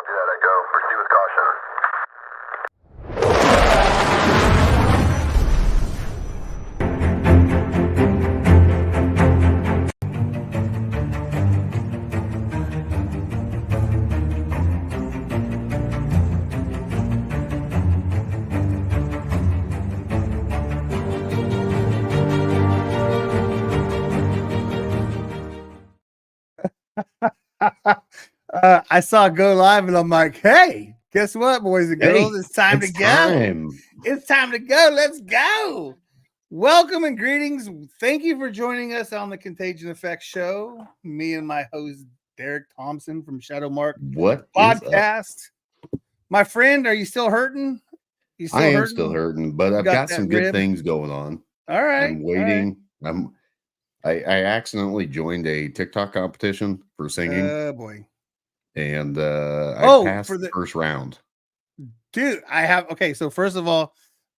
Copy that, Echo. Proceed with caution. I saw it go live and I'm like, hey, guess what, boys and girls? It's time to go. It's time to go. Let's go. Welcome and greetings. Thank you for joining us on the Contagion Effect Show. Me and my host, Derek Thompson from Shadow Mark Podcast. My friend, are you still hurting? I am still hurting, but I've got some good things going on. All right. I'm waiting. I accidentally joined a TikTok competition for singing. Oh boy. And I passed the first round. Dude, so first of all,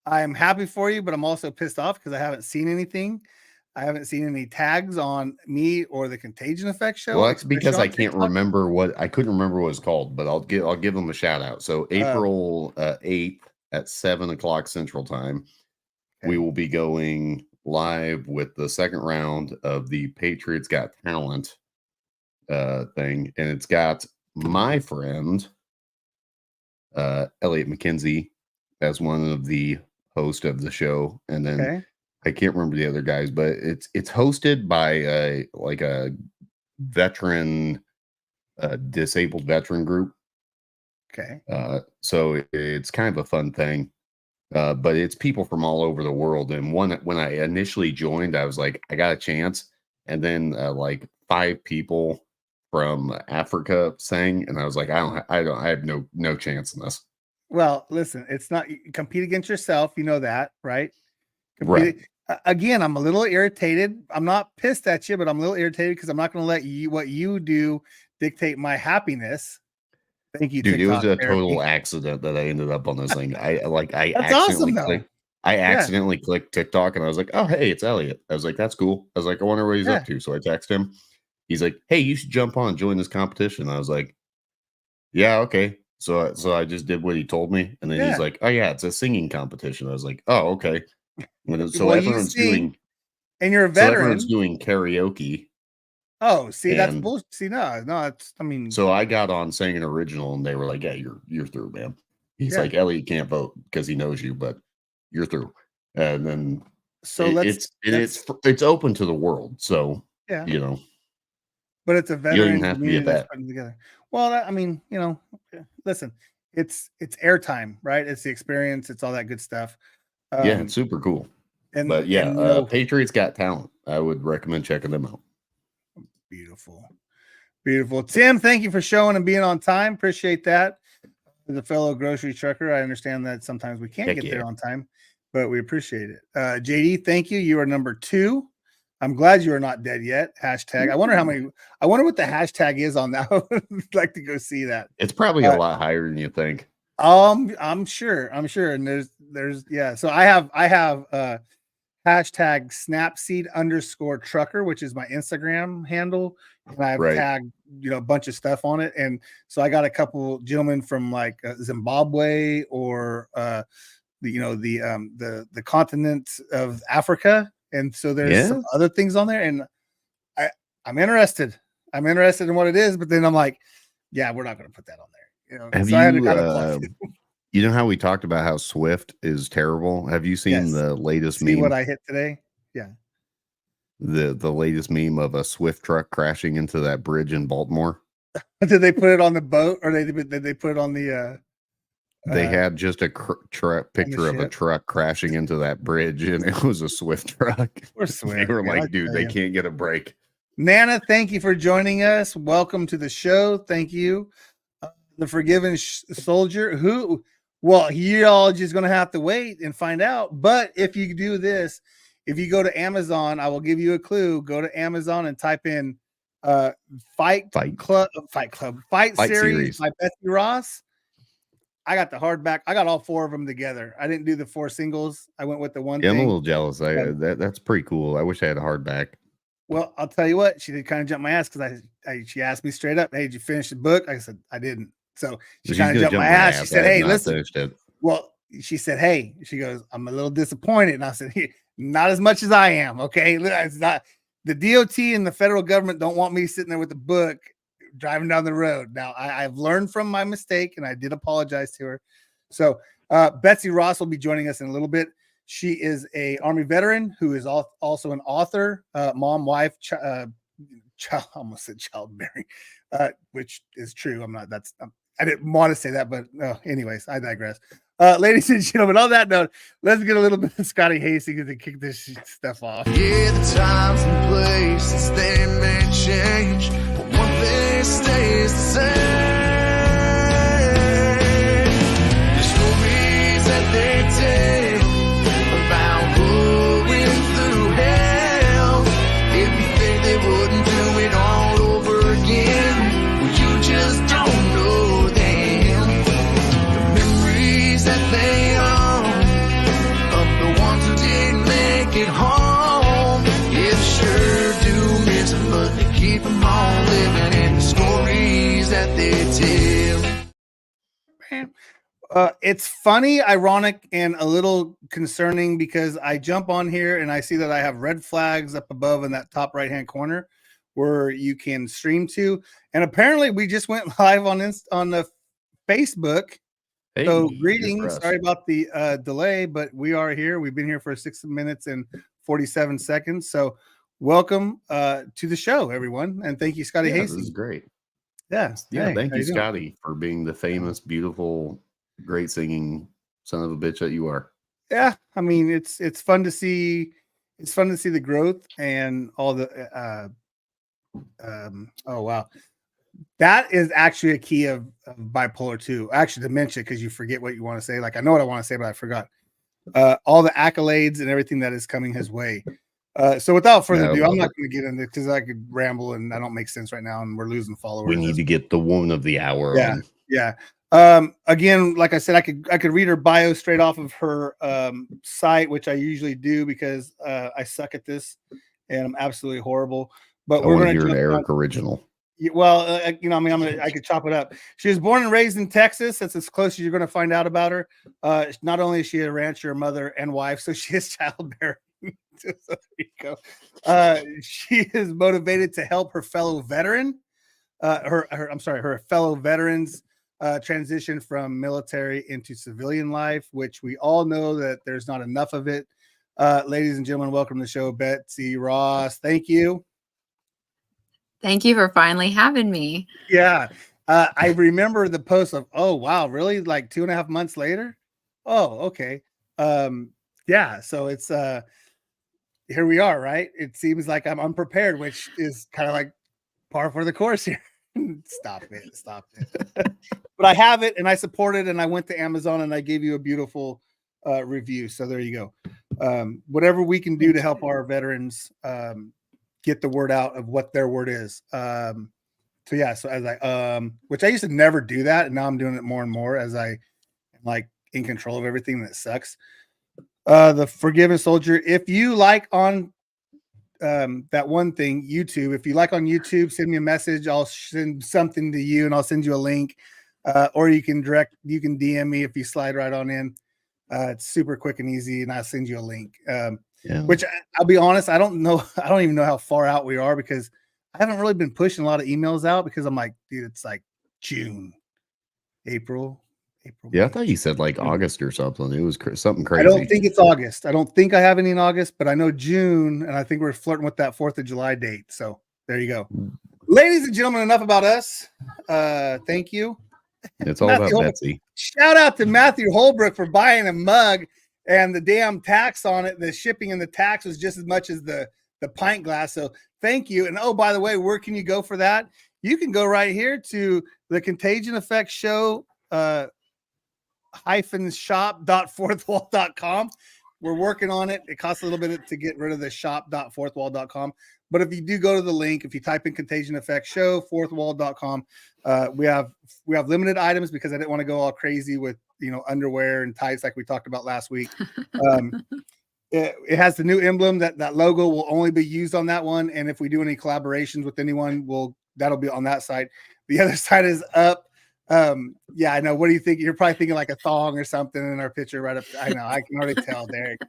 I'm happy for you, but I'm also pissed off because I haven't seen anything. I haven't seen any tags on me or the Contagion Effect Show. Well, that's because I couldn't remember what it's called, but I'll give them a shout out. So April 8th at 7:00 Central Time, we will be going live with the second round of the Patriots Got Talent thing, and it's got my friend Elliot McKenzie as one of the hosts of the show, and then I can't remember the other guys, but it's hosted by a veteran disabled veteran group. So it's kind of a fun thing, but it's people from all over the world. And when I initially joined, I was like, I got a chance, and then like 5 people from Africa sang, and I was like, I have no chance in this. Well, listen, it's not, you compete against yourself, you know that, right? Right. Again, I'm a little irritated. I'm not pissed at you, but I'm a little irritated because I'm not going to let what you do dictate my happiness. Thank you, dude. TikTok it was a total accident that I ended up on this thing. I accidentally clicked TikTok, and I was like, oh hey, it's Elliot. I was like, that's cool. I was like, I wonder what he's up to. So I text him. He's like, hey, you should jump on and join this competition. I was like, yeah, okay. So I just did what he told me, and then he's like, oh yeah, it's a singing competition. I was like, oh okay. So everyone's doing, and you're a veteran. So everyone's doing karaoke. Oh, see, that's bullshit. See, no, it's, I mean, so I got on sang an original, and they were like, yeah, you're through, man. He's like, Elliot can't vote because he knows you, but you're through. And then so it's open to the world, so you know. But it's a veteran community that's putting together. Well, I mean, you know, listen, it's airtime, right? It's the experience. It's all that good stuff. Yeah, it's super cool. But yeah, Patriots Got Talent. I would recommend checking them out. Beautiful. Beautiful. Tim, thank you for showing and being on time. Appreciate that. As a fellow grocery trucker, I understand that sometimes we can't get there on time, but we appreciate it. JD, thank you. You are number 2. I'm glad you are not dead yet. Hashtag. I wonder what the hashtag is on that. I'd like to go see that. It's probably a lot higher than you think. I'm sure. And there's So I have hashtag snapseed_trucker, which is my Instagram handle. And I've tagged, a bunch of stuff on it. And so I got a couple gentlemen from like Zimbabwe or the continent of Africa. And so there's some other things on there, and I'm interested. I'm interested in what it is, but then I'm like, yeah, we're not going to put that on there. You know how we talked about how Swift is terrible? Have you seen the latest meme? What I hit today? Yeah. The latest meme of a Swift truck crashing into that bridge in Baltimore. Did they put it on the boat, or did they put it on the? They had just a picture of a truck crashing into that bridge, and it was a Swift truck. They were like, dude, they can't get a break. Nana, thank you for joining us. Welcome to the show. Thank you. The Forgiven Soldier, you all just going to have to wait and find out. But if you do this, if you go to Amazon, I will give you a clue. Go to Amazon and type in Fight Series by Betsy Ross. I got the hardback. I got all 4 of them together. I didn't do the 4 singles. I went with the one. Yeah, I'm a little jealous. That's pretty cool. I wish I had a hardback. Well, I'll tell you what. She did kind of jump my ass because she asked me straight up, "Hey, did you finish the book?" I said, "I didn't." So she kind of jumped my ass. She said, "Hey, listen." Well, she said, "Hey," she goes, "I'm a little disappointed." And I said, "Not as much as I am. Okay, it's not the DOT and the federal government don't want me sitting there with a book driving down the road. Now I've learned from my mistake, and I did apologize to her. So Betsy Ross will be joining us in a little bit. She is a Army veteran who is also an author, mom, wife, child, almost said childbearing, which is true. I didn't want to say that, but anyways, I digress. Ladies and gentlemen, on that note, let's get a little bit of Scotty Hastings to kick this stuff off. Yeah, the times and places, they may change, but one thing stays the same. The stories that they tell about going through hell. If you think they wouldn't do it all over again, well, you just don't know them. The memories that they own of the ones who didn't make it home, it sure do miss them, but they keep them all living in the stories that they tell. It's funny, ironic, and a little concerning because I jump on here and I see that I have red flags up above in that top right-hand corner where you can stream to. And apparently we just went live on the Facebook. Hey, so greetings. Sorry about the delay, but we are here. We've been here for 6 minutes and 47 seconds. So welcome to the show, everyone. And thank you, Scotty Hastings. This is great. Yeah. Hey, thank you, Scotty, for being the famous, beautiful, great singing son of a bitch that you are. Yeah, I mean it's fun to see. It's fun to see the growth and all the. Oh wow, that is actually a key of bipolar 2. Actually, dementia, because you forget what you want to say. Like I know what I want to say, but I forgot. All the accolades and everything that is coming his way. So without further ado, I'm not going to get into it because I could ramble and I don't make sense right now, and we're losing followers. We need to get the woman of the hour. Yeah, on. Yeah. Again, like I said, I could read her bio straight off of her site, which I usually do because I suck at this and I'm absolutely horrible. But we're going to hear an Eric original. Well, I could chop it up. She was born and raised in Texas. That's as close as you're going to find out about her. Not only is she a rancher, mother, and wife, so she is childbearing. So there you go. She is motivated to help her fellow veteran, her fellow veterans transition from military into civilian life, which we all know that there's not enough of it. Ladies and gentlemen, welcome to the show, Betsy Ross. Thank you. Thank you for finally having me. Yeah. I remember the post of, oh, wow, really? Like 2.5 months later? Oh, okay. Yeah. So it's, here we are, right? It seems like I'm unprepared, which is kind of like par for the course here. Stop it. But I have it and I support it. And I went to Amazon and I gave you a beautiful review. So there you go. Whatever we can do to help our veterans get the word out of what their word is. So as I which I used to never do that, and now I'm doing it more and more as I am like in control of everything that sucks. The Forgiven Soldier. If you like on that one thing, YouTube, if you like on YouTube, send me a message. I'll send something to you and I'll send you a link. Or you can DM me if you slide right on in. It's super quick and easy, and I'll send you a link. Which I'll be honest, I don't even know how far out we are because I haven't really been pushing a lot of emails out because I'm like, dude, it's like June, April. Yeah, I thought you said like August or something. It was something crazy. I don't think it's August. I don't think I have any in August, but I know June, and I think we're flirting with that 4th of July date. So there you go. Ladies and gentlemen, enough about us. Thank you. It's all about Betsy. Shout out to Matthew Holbrook for buying a mug, and the damn tax on it. The shipping and the tax was just as much as the pint glass. So thank you. And oh, by the way, where can you go for that? You can go right here to the Contagion Effect Show shop.fourthwall.com. We're working on it. It costs a little bit to get rid of the shop.fourthwall.com. But if you do go to the link, if you type in Contagion Effect Show, fourthwall.com, we have limited items because I didn't want to go all crazy with underwear and tights like we talked about last week. It has the new emblem. That logo will only be used on that one. And if we do any collaborations with anyone, that'll be on that site. The other side is up. Yeah, I know. What do you think? You're probably thinking like a thong or something in our picture right up. I know. I can already tell, Derek.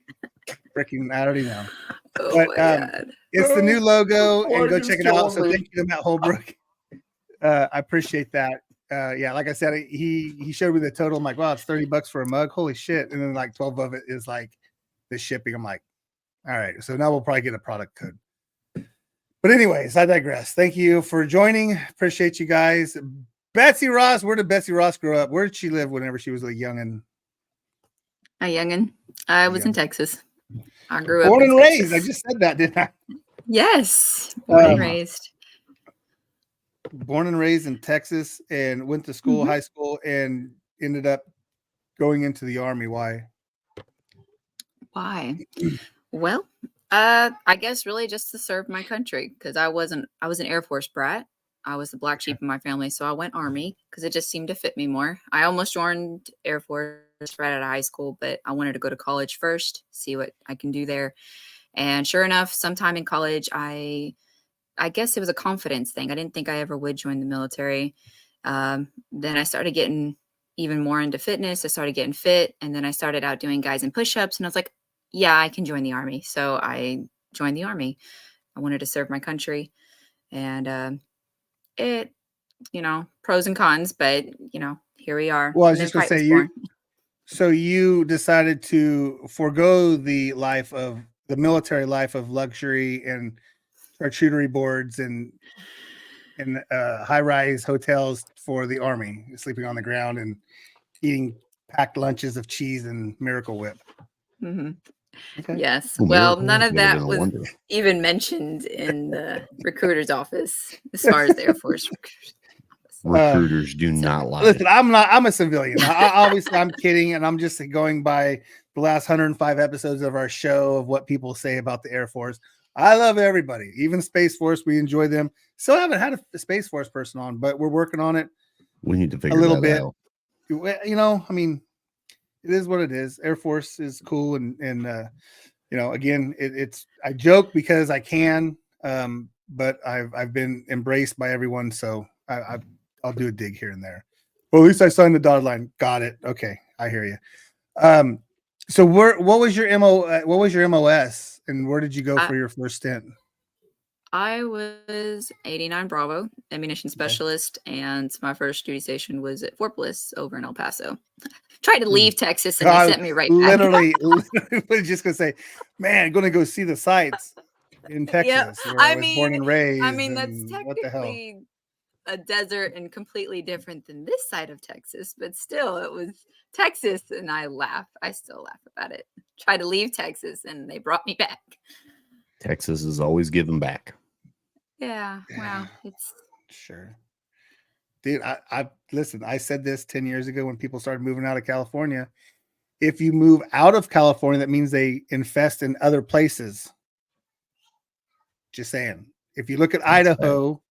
Freaking, I already know. Oh But my God. it's the new logo, Why and go you check it out. So killing me? thank you to Matt Holbrook. I appreciate that. Yeah, like I said, he showed me the total. I'm like, wow, it's $30 for a mug. Holy shit! And then like 12 of it is like the shipping. I'm like, all right. So now we'll probably get a product code. But anyways, I digress. Thank you for joining. Appreciate you guys. Betsy Ross, where did Betsy Ross grow up? Where did she live whenever she was a youngin'? A youngin. I was in Texas. I grew Born up in and raised. Texas. I just said that, didn't I? Yes. Born and raised. Born and raised in Texas and went to school, high school, and ended up going into the Army. Why? Well, I guess really just to serve my country, because I was an Air Force brat. I was the black sheep in my family, so I went Army because it just seemed to fit me more. I almost joined Air Force right out of high school, but I wanted to go to college first, see what I can do there. And sure enough, sometime in college, I guess it was a confidence thing. I didn't think I ever would join the military. Then I started getting even more into fitness. I started getting fit, and then I started out doing guys and push-ups, and I was like, yeah, I can join the Army. So I joined the Army. I wanted to serve my country, and it, pros and cons, but here we are. Well, I was just gonna say so you decided to forego the military life of luxury and charcuterie boards and high-rise hotels for the Army, sleeping on the ground and eating packed lunches of cheese and Miracle Whip. Okay. Yes. Well, none of that was even mentioned in the recruiter's office as far as the Air Force recruiters do not lie. Listen, I'm a civilian. Obviously, I'm kidding, and I'm just going by the last 105 episodes of our show of what people say about the Air Force. I love everybody, even Space Force. We enjoy them. Still haven't had a Space Force person on, but we're working on it. We need to figure a little that bit. out. I mean, it is what it is. Air Force is cool, and again, it's I joke because I can, but I've been embraced by everyone, so I'll do a dig here and there. Well, at least I signed the dotted line. Got it. Okay, I hear you. So what was your What was your MOS, and where did you go for your first stint? I was 89 Bravo ammunition specialist, and my first duty station was at Fort Bliss over in El Paso. Tried to leave Texas, and they sent me right back. Literally, just gonna say, man, going to go see the sights in Texas. Where I was born and raised. I mean, that's technically a desert and completely different than this side of Texas, but still, it was Texas, and I still laugh about it. Tried to leave Texas, and they brought me back. Texas is always giving back. Yeah, wow, it's sure. Dude, I listen, I said this 10 years ago when people started moving out of California. If you move out of California, that means they infest in other places. Just saying. If you look at Idaho,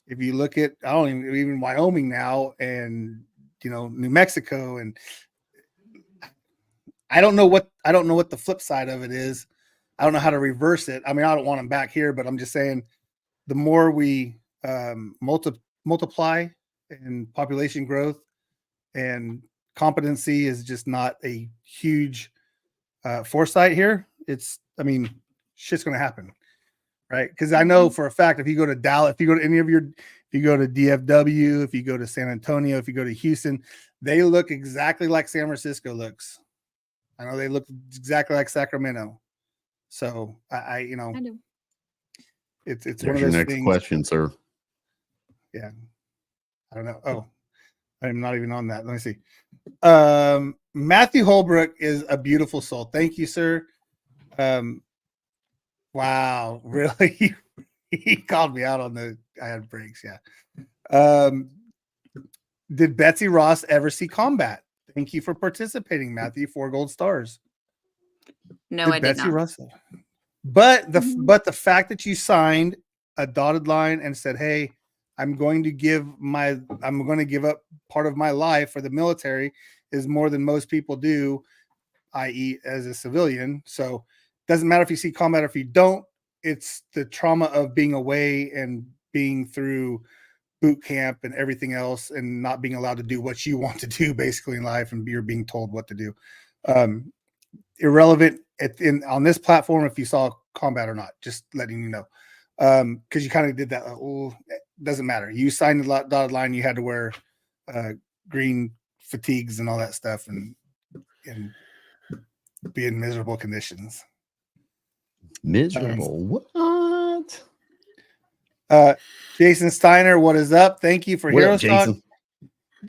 if you look at even Wyoming now, and New Mexico, and I don't know what the flip side of it is. I don't know how to reverse it. I mean, I don't want them back here, but I'm just saying the more we multiply in population growth, and competency is just not a huge foresight here. Shit's going to happen, right? Because I know for a fact, if you go to Dallas, if you go to DFW, if you go to San Antonio, if you go to Houston, they look exactly like San Francisco looks. I know they look exactly like Sacramento. So I know. It's one of those next things. Question, sir. Yeah, I don't know. Oh, I'm not even on that. Let me see. Matthew Holbrook is a beautiful soul. Thank you, sir. Wow, really? He called me out on I had breaks. Yeah. Did Betsy Ross ever see combat? Thank you for participating, Matthew. 4 gold stars. No, I did Betsy not. Ross. But the fact that you signed a dotted line and said, "Hey, I'm going to give up part of my life for the military," is more than most people do, i.e., as a civilian. So it doesn't matter if you see combat or if you don't. It's the trauma of being away and being through boot camp and everything else, and not being allowed to do what you want to do basically in life, and you're being told what to do. Irrelevant on this platform if you saw combat or not, just letting you know. Because you kind of did that. It doesn't matter. You signed the dotted line. You had to wear green fatigues and all that stuff, and be in miserable conditions. Miserable. What? Jason Steiner, what is up? Thank you for Hero Stock. Jason?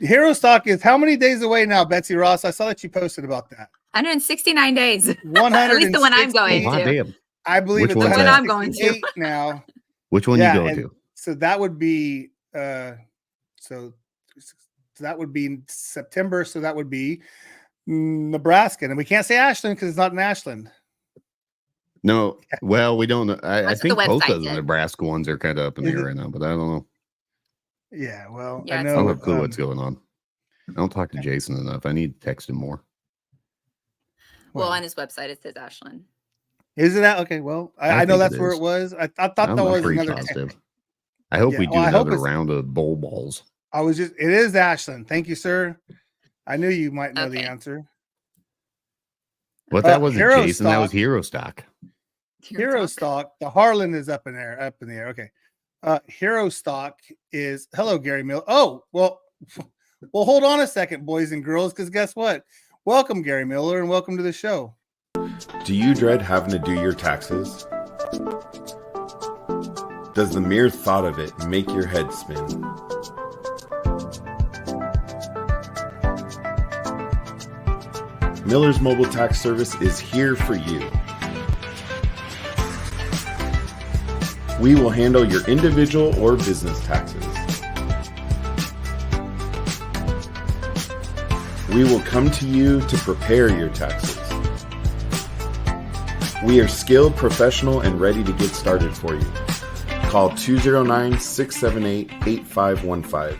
Hero Stock is how many days away now, Betsy Ross? I saw that you posted about that. 169 days. 100. At least the one I'm going to. Damn. I believe Which it's one's that? I'm going to now. Which one you go to? So that would be so that would be in September. So that would be Nebraska, and we can't say Ashland because it's not in Ashland. No, well, we don't know. I think both of the did. Nebraska ones are kind of up in the air right now, but I don't know. Yeah, well, Yeah, I I know. don't have a clue what's going on. I don't talk to Jason enough. I need to text him more. Well, on his website it says Ashland. Is it that? Okay, well, I know that's where it was. I thought that was pretty another. positive. I hope we do another round of bowl balls. It is Ashland. Thank you, sir. I knew you might know the answer. But that wasn't Jason. That was Hero Stock. Hero Stock. The Harlan is up in the air. Okay. Hero Stock is hello, Gary Miller. Oh, well, hold on a second, boys and girls, because guess what? Welcome, Gary Miller, and welcome to the show. Do you dread having to do your taxes? Does the mere thought of it make your head spin? Miller's Mobile Tax Service is here for you. We will handle your individual or business taxes. We will come to you to prepare your taxes. We are skilled, professional, and ready to get started for you. Call 209-678-8515.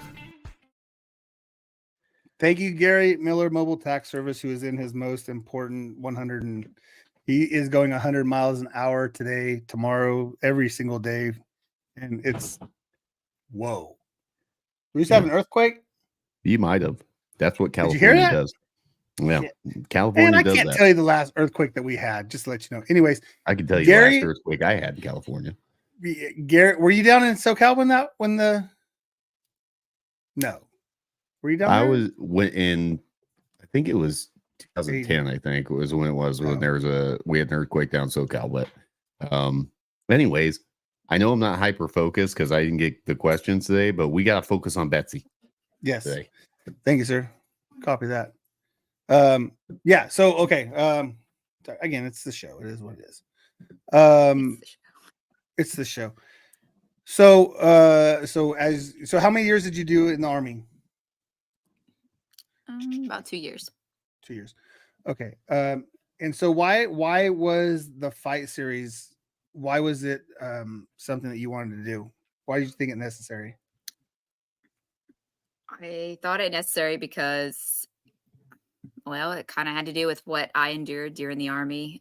Thank you, Gary Miller, Mobile Tax Service, who is in his most important 100 and he is going 100 miles an hour today, tomorrow, every single day. And it's whoa. We just have an earthquake? You might have. That's what California does. Yeah. California I does can't that. tell you the last earthquake that we had, just to let you know. Anyways, I can tell you Gary, the last earthquake I had in California. Gary, were you down in SoCal No. Were you down there? I went in, I think it was 2010, I think was when we had an earthquake down SoCal. But anyways, I know I'm not hyper focused because I didn't get the questions today, but we got to focus on Betsy. Yes. Today. Thank you, sir. Copy that. Yeah. So, okay. Again, it's the show. It is what it is. It's the show. So how many years did you do in the Army? About 2 years. 2 years. Okay. And so why was the fight series? Why was it something that you wanted to do? Why did you think it necessary? I thought it necessary because, well, it kind of had to do with what I endured during the Army.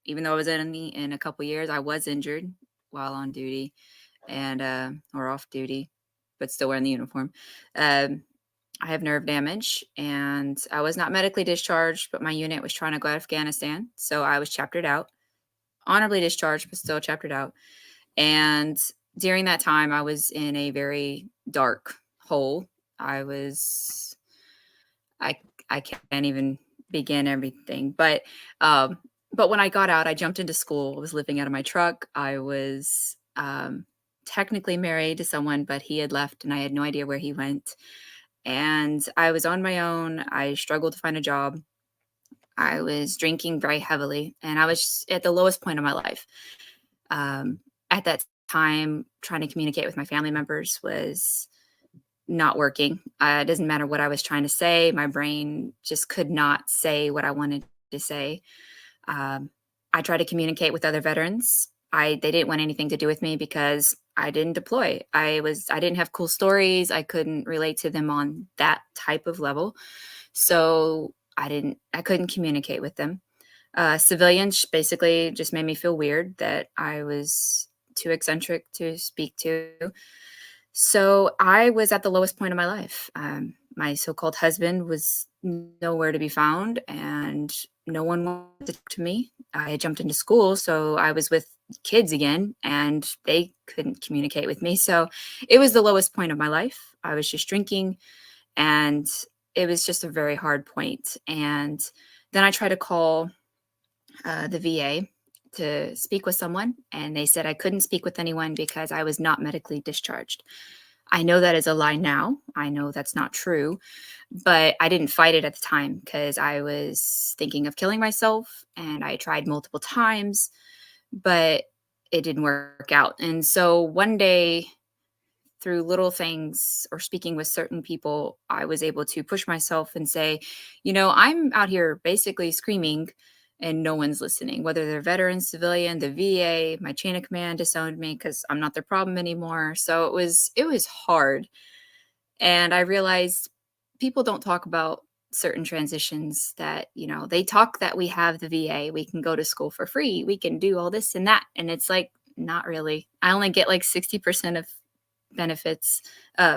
Even though I was in a couple years, I was injured while on duty and or off duty, but still wearing the uniform. I have nerve damage and I was not medically discharged, but my unit was trying to go to Afghanistan. So I was chaptered out, honorably discharged, but still chaptered out. And during that time, I was in a very dark hole. I can't even begin everything, but when I got out, I jumped into school. I was living out of my truck. I was technically married to someone, but he had left and I had no idea where he went. And I was on my own. I struggled to find a job. I was drinking very heavily and I was at the lowest point of my life. At that time, trying to communicate with my family members was not working. It doesn't matter what I was trying to say. My brain just could not say what I wanted to say. I tried to communicate with other veterans. They didn't want anything to do with me because I didn't deploy. I didn't have cool stories. I couldn't relate to them on that type of level. So I couldn't communicate with them. Civilians basically just made me feel weird that I was too eccentric to speak to. So I was at the lowest point of my life. My so-called husband was nowhere to be found, and no one wanted to talk to me. I had jumped into school, so I was with kids again, and they couldn't communicate with me. So it was the lowest point of my life. I was just drinking, and it was just a very hard point. And then I tried to call the VA to speak with someone, and they said I couldn't speak with anyone because I was not medically discharged. I know that is a lie now. I know that's not true, but I didn't fight it at the time because I was thinking of killing myself, and I tried multiple times, but it didn't work out. And so one day, through little things or speaking with certain people, I was able to push myself and say, I'm out here basically screaming and no one's listening, whether they're veteran, civilian, the VA, my chain of command disowned me because I'm not their problem anymore. So it was hard. And I realized people don't talk about certain transitions that, they talk that we have the VA, we can go to school for free, we can do all this and that. And it's like, not really. I only get like 60% of benefits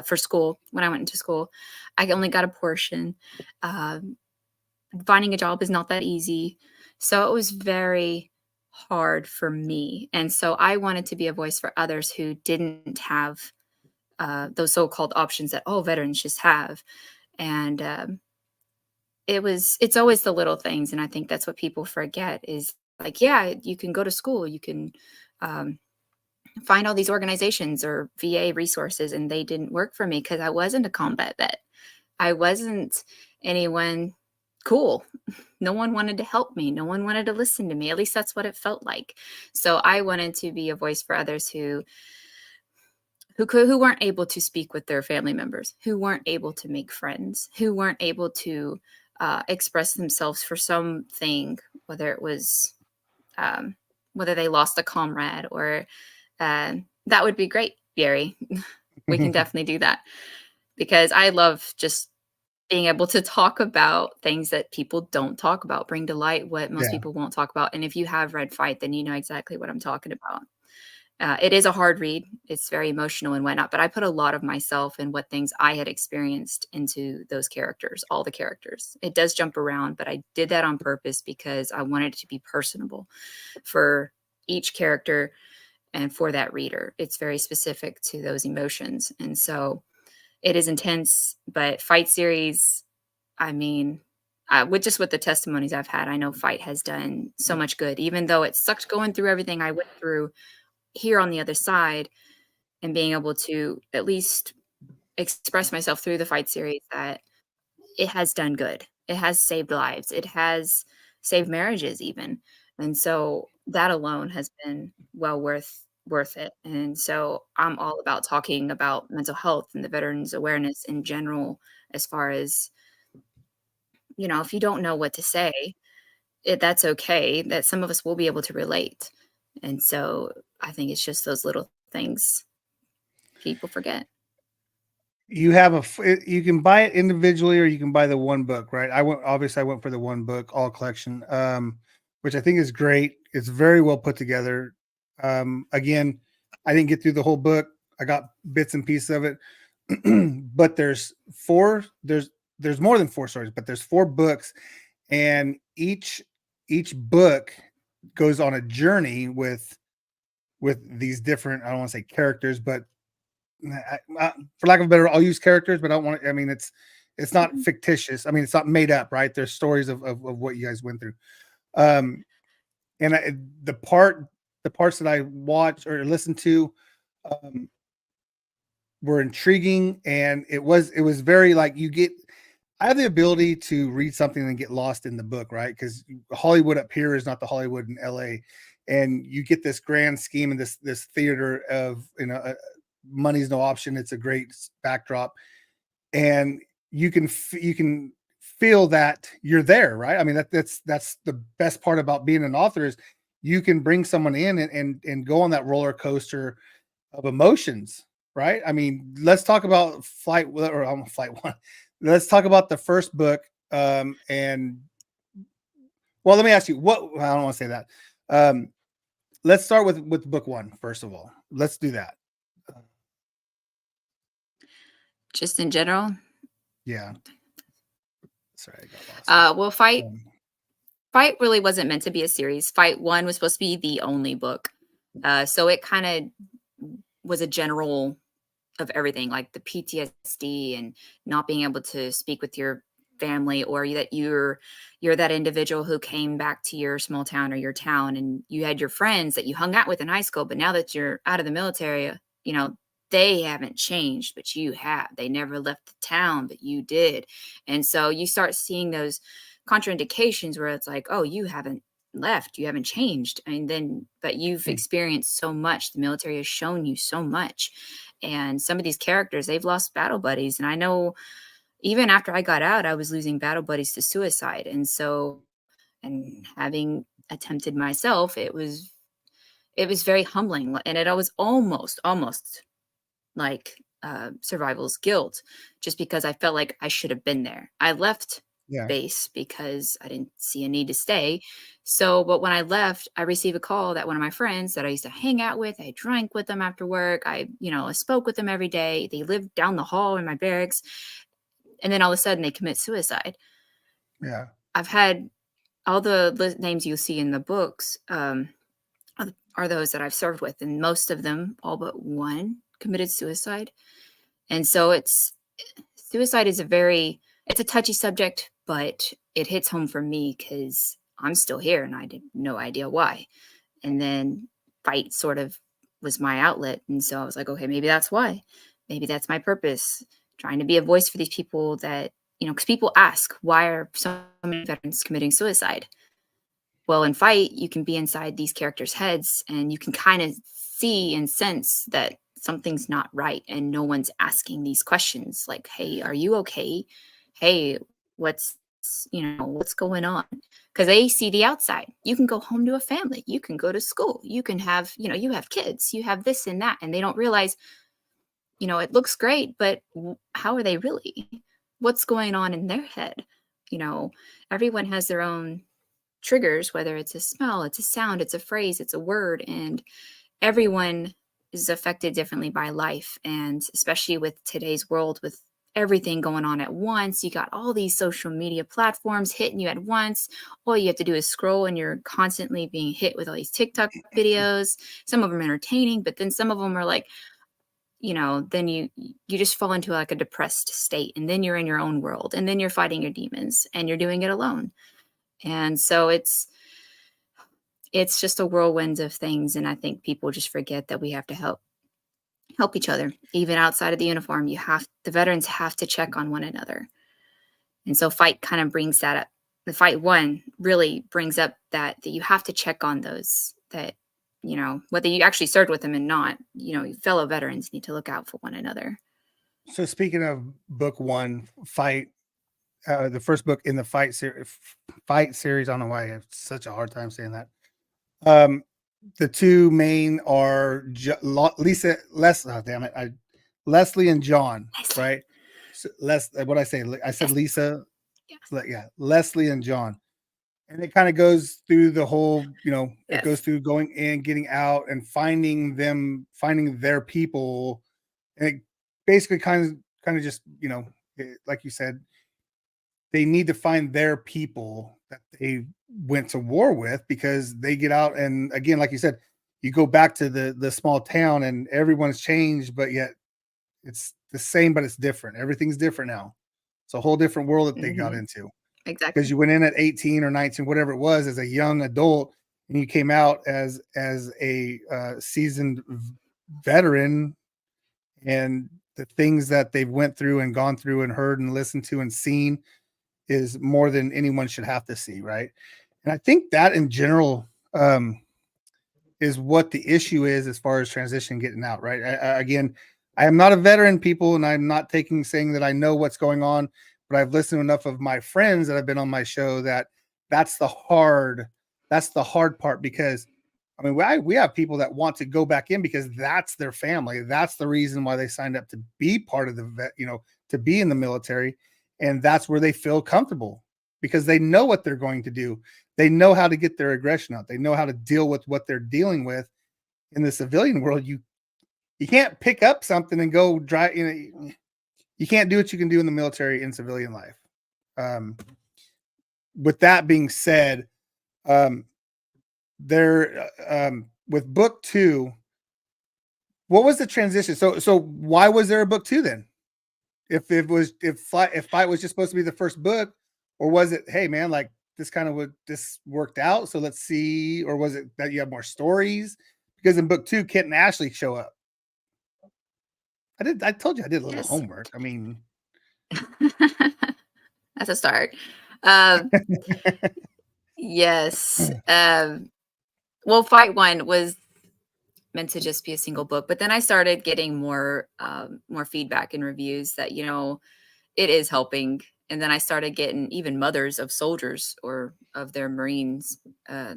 for school. When I went into school, I only got a portion. Finding a job is not that easy. So it was very hard for me. And so I wanted to be a voice for others who didn't have those so-called options that all veterans just have. And it's always the little things. And I think that's what people forget is like, yeah, you can go to school, you can find all these organizations or VA resources, and they didn't work for me because I wasn't a combat vet. I wasn't anyone cool. No one wanted to help me. No one wanted to listen to me. At least that's what it felt like. So I wanted to be a voice for others who weren't able to speak with their family members, who weren't able to make friends, who weren't able to express themselves for something, whether it was whether they lost a comrade or that would be great, Gary. We can definitely do that because I love just being able to talk about things that people don't talk about, bring to light what most people won't talk about. And if you have read Fight, then you know exactly what I'm talking about. It is a hard read. It's very emotional and whatnot, but I put a lot of myself and what things I had experienced into those characters, all the characters. It does jump around, but I did that on purpose because I wanted it to be personable for each character and for that reader. It's very specific to those emotions. And so it is intense, but Fight series, I mean, with the testimonies I've had, I know Fight has done so much good, even though it sucked going through everything I went through here on the other side and being able to at least express myself through the Fight series that it has done good. It has saved lives. It has saved marriages even. And so that alone has been well worth it. And so I'm all about talking about mental health and the veterans awareness in general, as far as, if you don't know what to say, that's okay. That some of us will be able to relate. And so I think it's just those little things people forget. You you can buy it individually or you can buy the one book, right? I went for the one book, all collection, which I think is great. It's very well put together. Again, I didn't get through the whole book. I got bits and pieces of it, but there's more than 4 stories, but there's 4 books, and each book goes on a journey with these different, I don't want to say characters, but for lack of a better, I'll use characters, but I don't want to, I mean, it's not fictitious. I mean, it's not made up, right? There's stories of what you guys went through. And the parts that I watched or listened to were intriguing, and it was very like I have the ability to read something and get lost in the book, right? Because Hollywood up here is not the Hollywood in LA, and you get this grand scheme and this theater of money's no option. It's a great backdrop, and you can feel that you're there, right? I mean, that's the best part about being an author is you can bring someone in and go on that roller coaster of emotions, right? I mean, let's talk about Flight 1. Let's talk about the first book. And well, let me ask you I don't want to say that. Let's start with book 1 first of all. Let's do that. Just in general. Yeah. Sorry, I got lost. Well, Fight really wasn't meant to be a series. Fight 1 was supposed to be the only book. So it kind of was a general of everything, like the PTSD and not being able to speak with your family, or that you're that individual who came back to your small town or your town, and you had your friends that you hung out with in high school, but now that you're out of the military, you know, they haven't changed, but you have. They never left the town, but you did. And so you start seeing those contraindications where it's like, oh, you haven't left, you haven't changed, and then but you've experienced so much. The military has shown you so much. And some of these characters, they've lost battle buddies. And I know even after I got out, I was losing battle buddies to suicide. And so, and having attempted myself, it was very humbling. And it was almost like survival's guilt, just because I felt like I should have been there. I left base because I didn't see a need to stay. So, but when I left, I received a call that one of my friends that I used to hang out with, I drank with them after work. I spoke with them every day. They lived down the hall in my barracks. And then all of a sudden they commit suicide. Yeah. I've had all the names you see in the books are those that I've served with. And most of them, all but one, committed suicide. And so suicide is it's a touchy subject, but it hits home for me because I'm still here and I had no idea why. And then Fight sort of was my outlet. And so I was like, okay, maybe that's why. Maybe that's my purpose, trying to be a voice for these people that, because people ask, why are so many veterans committing suicide? Well, in Fight, you can be inside these characters' heads and you can kind of see and sense that something's not right. And no one's asking these questions like, hey, are you okay? Hey, what's going on? Because they see the outside. You can go home to a family. You can go to school. You can have, you have kids. You have this and that. And they don't realize, it looks great, but how are they really? What's going on in their head? Everyone has their own triggers, whether it's a smell, it's a sound, it's a phrase, it's a word. And everyone is affected differently by life. And especially with today's world, with everything going on at once, you got all these social media platforms hitting you at once. All you have to do is scroll and you're constantly being hit with all these TikTok videos. Some of them entertaining, but then some of them are like, then you just fall into like a depressed state, and then you're in your own world, and then you're fighting your demons and you're doing it alone. And so it's just a whirlwind of things. And I think people just forget that we have to help each other, even outside of the uniform. The veterans have to check on one another. And so Fight kind of brings that up. The Fight 1 really brings up that you have to check on those that, whether you actually served with them and not, fellow veterans need to look out for one another. So speaking of book 1, Fight, the first book in the Fight series, I don't know why I have such a hard time saying that. The two main are Leslie and John, right? So what I say? I said Lisa. Yeah, Leslie and John. And it kind of goes through the whole, it goes through going in, getting out, and finding their people. And it basically kind of just, like you said, they need to find their people that they went to war with, because they get out. And again, like you said, you go back to the small town and everyone's changed, but yet it's the same, but it's different. Everything's different now. It's a whole different world that they got into. Exactly. Because you went in at 18 or 19, whatever it was, as a young adult, and you came out as a seasoned veteran, and the things that they've went through and gone through and heard and listened to and seen is more than anyone should have to see, right? And I think that in general is what the issue is as far as transition getting out, right? Again, I am not a veteran, people, and I'm not saying that I know what's going on, but I've listened to enough of my friends that have been on my show that's the hard part, because I mean, we have people that want to go back in because that's their family. That's the reason why they signed up to be part of to be in the military. And that's where they feel comfortable, because they know what they're going to do. They know how to get their aggression out. They know how to deal with what they're dealing with. In the civilian world, you can't pick up something and go drive. You you can't do what you can do in the military in civilian life. With that being said, with book 2, what was the transition? So why was there a book 2 then? If Fight was just supposed to be the first book, or was it, hey man, like this worked out, so let's see, or was it that you have more stories? Because in book 2, Kent and Ashley show up. I told you I did a little homework. I mean, that's a start. Yes. Well, Fight 1 was meant to just be a single book, but then I started getting more feedback and reviews that, you know, it is helping. And then I started getting even mothers of soldiers or of their Marines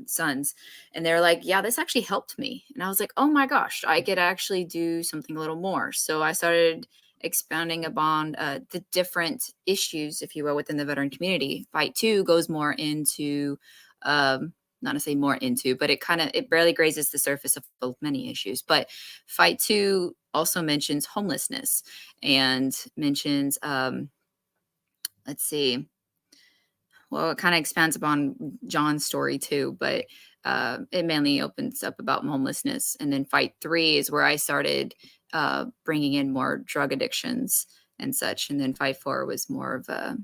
sons. And they're like, yeah, this actually helped me. And I was like, oh my gosh, I could actually do something a little more. So I started expounding upon the different issues, if you will, within the veteran community. Fight 2 goes more into, not to say more into, but it barely grazes the surface of many issues. But Fight 2 also mentions homelessness and mentions, let's see. Well, it kind of expands upon John's story too, but it mainly opens up about homelessness. And then Fight 3 is where I started bringing in more drug addictions and such. And then Fight 4 was more of I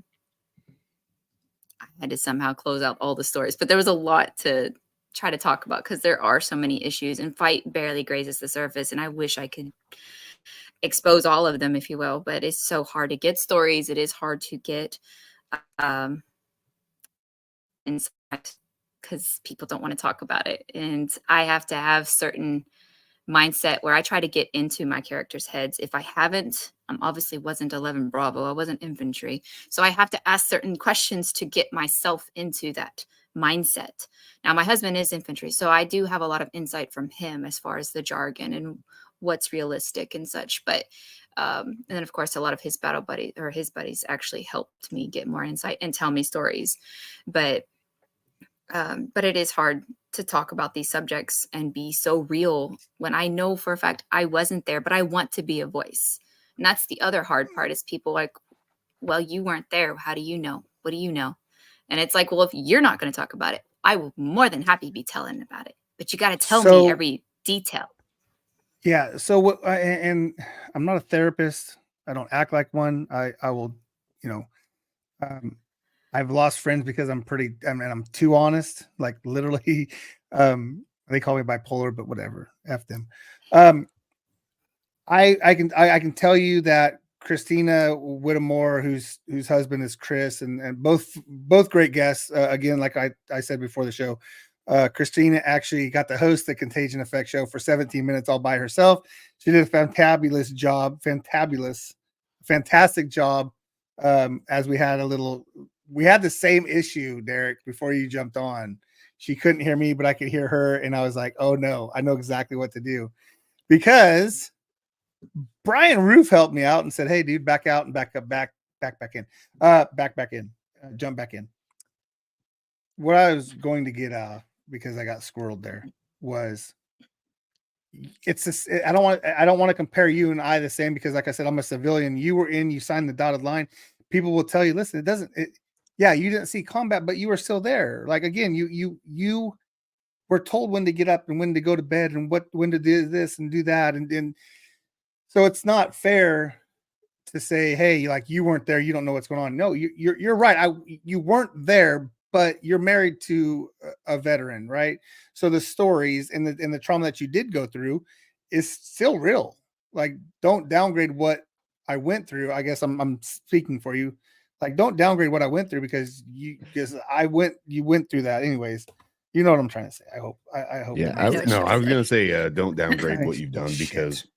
had to somehow close out all the stories, but there was a lot to try to talk about because there are so many issues, and Fight barely grazes the surface. And I wish I could expose all of them, if you will, but it's so hard to get stories. It is hard to get insight because people don't want to talk about it. And I have to have certain mindset where I try to get into my characters' heads. If I haven't, obviously wasn't 11 Bravo. I wasn't infantry. So I have to ask certain questions to get myself into that mindset. Now, my husband is infantry, so I do have a lot of insight from him as far as the jargon and what's realistic and such. But and then, of course, a lot of his buddies actually helped me get more insight and tell me stories. But it is hard to talk about these subjects and be so real when I know for a fact I wasn't there, but I want to be a voice. And that's the other hard part is people like, well, you weren't there. How do you know? What do you know? And it's like, well, if you're not going to talk about it, I will more than happy be telling about it. But you got to tell me every detail. Yeah. So and I'm not a therapist. I don't act like one. I will, I've lost friends because I'm too honest. Like literally, they call me bipolar, but whatever. F them. I can tell you that Christina Whittemore, whose husband is Chris, and both great guests. Again, like I said before the show, Christina actually got to host the Contagion Effect show for 17 minutes all by herself. She did a fantastic job. As we had the same issue, Derek, before you jumped on. She couldn't hear me, but I could hear her, and I was like, "Oh no, I know exactly what to do," because Brian Roof helped me out and said, "Hey, dude, back out and back in, jump back in." What I was going to get out because I got squirreled there was it's just, I don't want to compare you and I the same because, like I said, I'm a civilian. You signed the dotted line. People will tell you, listen, you didn't see combat, but you were still there. Like again, you were told when to get up and when to go to bed and when to do this and do that, and so it's not fair to say, hey, like you weren't there, you don't know what's going on. No, you're right. You weren't there, but you're married to a veteran, right? So the stories and the trauma that you did go through is still real. Like, don't downgrade what I went through. I guess I'm speaking for you. Like, don't downgrade what I went through because you went through that anyways. You know what I'm trying to say. I hope. Yeah, I was going to say, don't downgrade what you've done because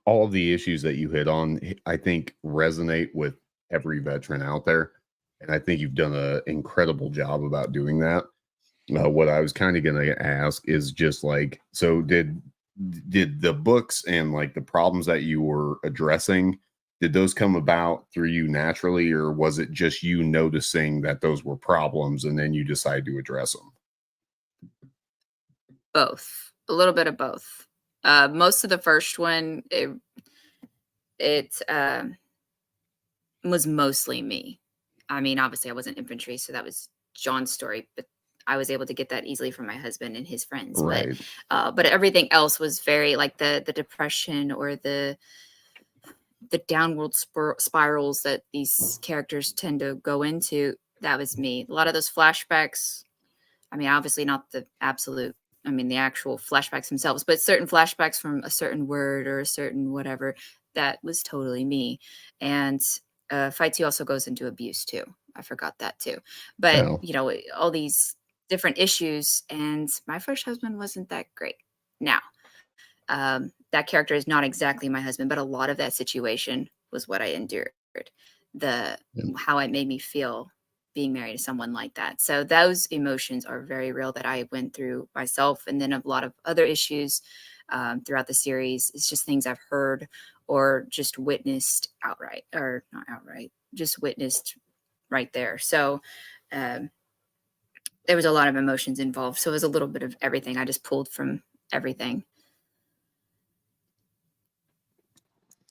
all the issues that you hit on, I think, resonate with every veteran out there. And I think you've done an incredible job about doing that. What I was kind of going to ask is just like, so did the books and like the problems that you were addressing, did those come about through you naturally, or was it just you noticing that those were problems and then you decide to address them? Both. A little bit of both. Most of the first one, was mostly me. I mean, obviously I wasn't infantry, so that was John's story, but I was able to get that easily from my husband and his friends. Right. But everything else was very like the depression or the downward spirals that these characters tend to go into. That was me. A lot of those flashbacks. I mean, obviously not the absolute. I mean, the actual flashbacks themselves, but certain flashbacks from a certain word or a certain whatever. That was totally me. And Fight 2 also goes into abuse too. I forgot that too. But Oh. you know, all these different issues. And my first husband wasn't that great. Now, that character is not exactly my husband, but a lot of that situation was what I endured. How it made me feel being married to someone like that. So those emotions are very real that I went through myself, and then a lot of other issues throughout the series. It's just things I've heard or just witnessed outright, or not outright, just witnessed right there. So there was a lot of emotions involved. So it was a little bit of everything. I just pulled from everything.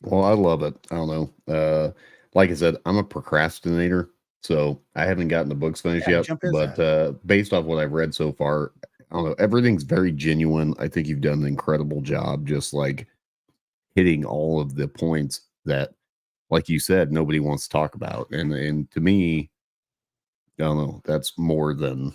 Well, I love it. I don't know. Like I said, I'm a procrastinator, so I haven't gotten the books finished yet. But based off what I've read so far, I don't know. Everything's very genuine. I think you've done an incredible job, just like hitting all of the points that, like you said, nobody wants to talk about. And to me, I don't know. That's more than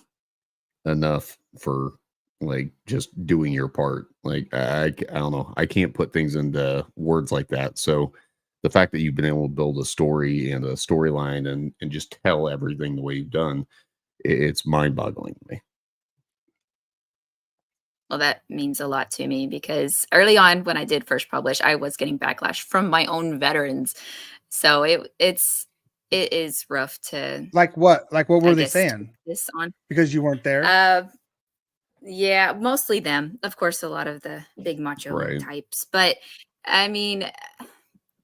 enough for like just doing your part. Like I don't know, I can't put things into words like that. So the fact that you've been able to build a story and a storyline and just tell everything the way you've done, it's mind-boggling to me. Well, that means a lot to me because early on when I did first publish, I was getting backlash from my own veterans. So it is rough to like what were they saying? This on because you weren't there. Yeah, mostly them. Of course, a lot of the big macho types. But I mean,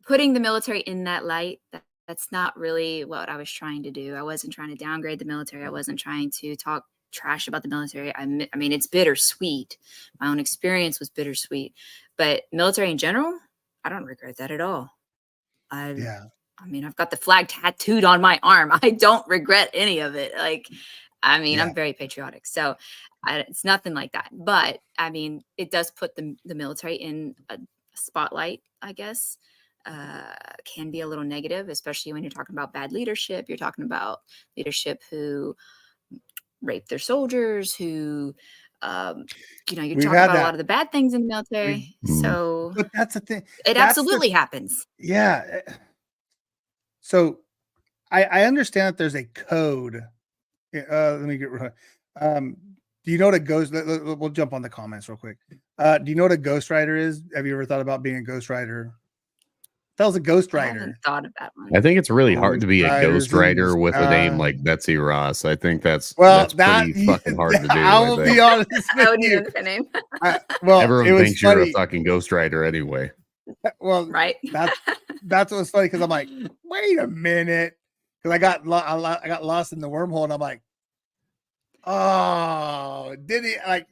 putting the military in that light, that's not really what I was trying to do. I wasn't trying to downgrade the military. I wasn't trying to talk trash about the military. I mean, it's bittersweet. My own experience was bittersweet. But military in general, I don't regret that at all. I mean, I've got the flag tattooed on my arm. I don't regret any of it. Like, I mean, I'm very patriotic. So it's nothing like that. But I mean, it does put the military in a spotlight, I guess. Can be a little negative, especially when you're talking about bad leadership. You're talking about leadership who rape their soldiers, who, you know, you're talking about a lot of the bad things in the military. So, but that's the thing. It absolutely happens. Yeah. So I understand that there's a code. Let me get do you know what a ghost? We'll jump on the comments real quick. Do you know what a ghostwriter is? Have you ever thought about being a ghostwriter? That was a ghostwriter. I haven't thought of that one. I think it's really hard to be a ghostwriter with a name like Betsy Ross. I think that's pretty fucking hard to do. I will be honest with you. The name. Well, everyone thinks you're a fucking ghostwriter anyway. Well, right. That's what's funny because I'm like, wait a minute, because I got lost in the wormhole, and I'm like, oh, did he? I'm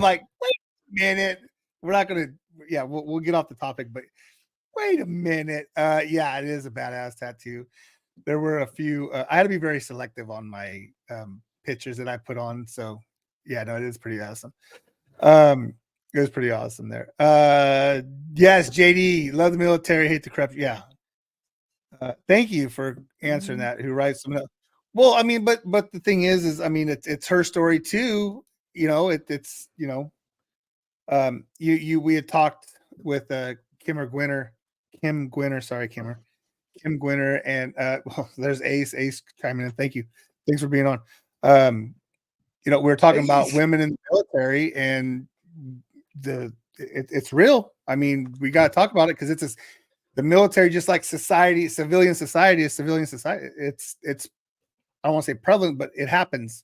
like, wait a minute, we're not gonna. Yeah, we'll get off the topic, but wait a minute. Yeah, it is a badass tattoo. There were a few. I had to be very selective on my pictures that I put on. So yeah, no, it is pretty awesome. It was pretty awesome there. Yes, JD, love the military, hate the corrupt. Yeah. Thank you for answering that. Who writes them? Well, I mean, but the thing is I mean, it's her story too. You know, it's you know, we had talked with Kim Gwinner, and well, there's Ace chiming in. Thank you. Thanks for being on. You know, we were talking about women in the military, and it's real. I mean, we got to talk about it because it's the military, just like society, civilian society is civilian society. It's I don't want to say prevalent, but it happens.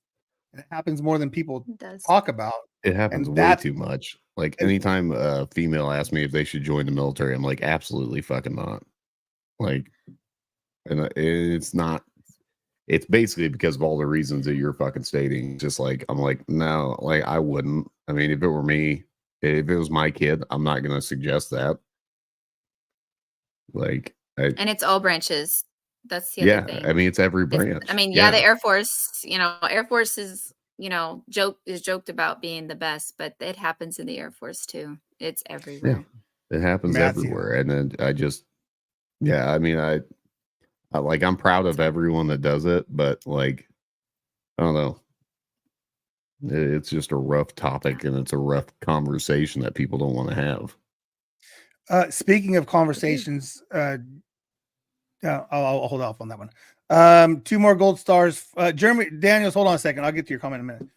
It happens more than people talk about. It happens way too much. Like anytime a female asks me if they should join the military, I'm like, absolutely fucking not. Like, and it's not. It's basically because of all the reasons that you're fucking stating. Just like I'm like, no, like I wouldn't. I mean, if it were me, if it was my kid, I'm not gonna suggest that. Like, And it's all branches. That's the other thing. I mean, it's every branch. The Air Force, Air Force is, joked about being the best, but it happens in the Air Force too. It's everywhere. Yeah, it happens everywhere. And then I mean, I'm proud of everyone that does it, but like, I don't know. It's just a rough topic and it's a rough conversation that people don't want to have. Speaking of conversations, I'll hold off on that one. 2 more gold stars. Jeremy Daniels, hold on a second. I'll get to your comment in a minute.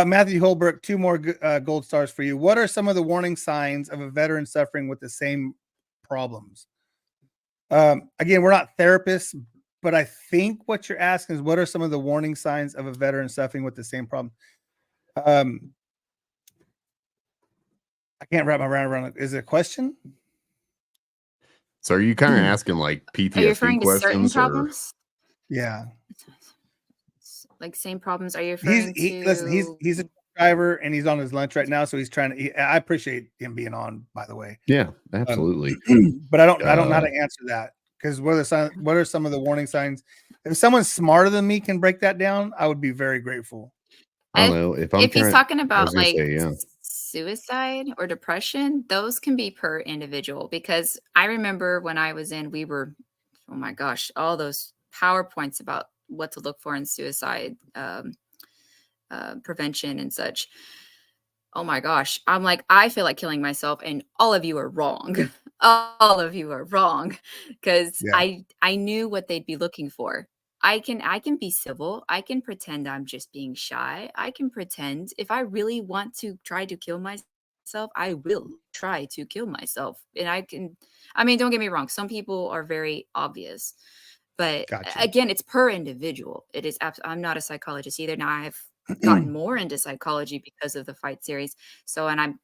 Matthew Holbrook, 2 more gold stars for you. What are some of the warning signs of a veteran suffering with the same problems? Again, we're not therapists, but I think what you're asking is what are some of the warning signs of a veteran suffering with the same problem? I can't wrap my mind around it. Is it a question? So are you kind of asking like PTSD Are you referring to certain questions? problems? Yeah. Like same problems. Are you referring to? Listen, he's a driver and he's on his lunch right now, so he's trying to. I appreciate him being on, by the way. Yeah, absolutely. But I don't know how to answer that because what are some of the warning signs? If someone smarter than me can break that down, I would be very grateful. I don't know if he's talking about like suicide or depression, those can be per individual, because I remember when I was in, oh my gosh, all those PowerPoints about what to look for in suicide prevention and such. Oh my gosh. I'm like, I feel like killing myself and all of you are wrong. All of you are wrong. Because I knew what they'd be looking for. I can be civil. I can pretend I'm just being shy. I can pretend if I really want to try to kill myself, I will try to kill myself. And don't get me wrong. Some people are very obvious, but again, it's per individual. It is. I'm not a psychologist either. Now I've gotten more into psychology because of the Fight series. So, and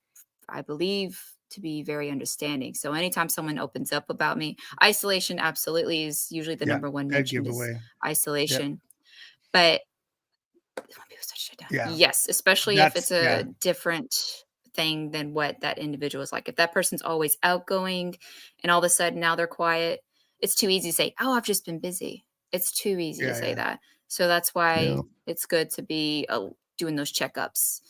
I believe to be very understanding. So anytime someone opens up about me, isolation absolutely is usually the number one mentioned is isolation. But yes, especially if it's a different thing than what that individual is like. If that person's always outgoing and all of a sudden now they're quiet, it's too easy to say, oh, I've just been busy. It's too easy to say that. So that's why it's good to be doing those checkups.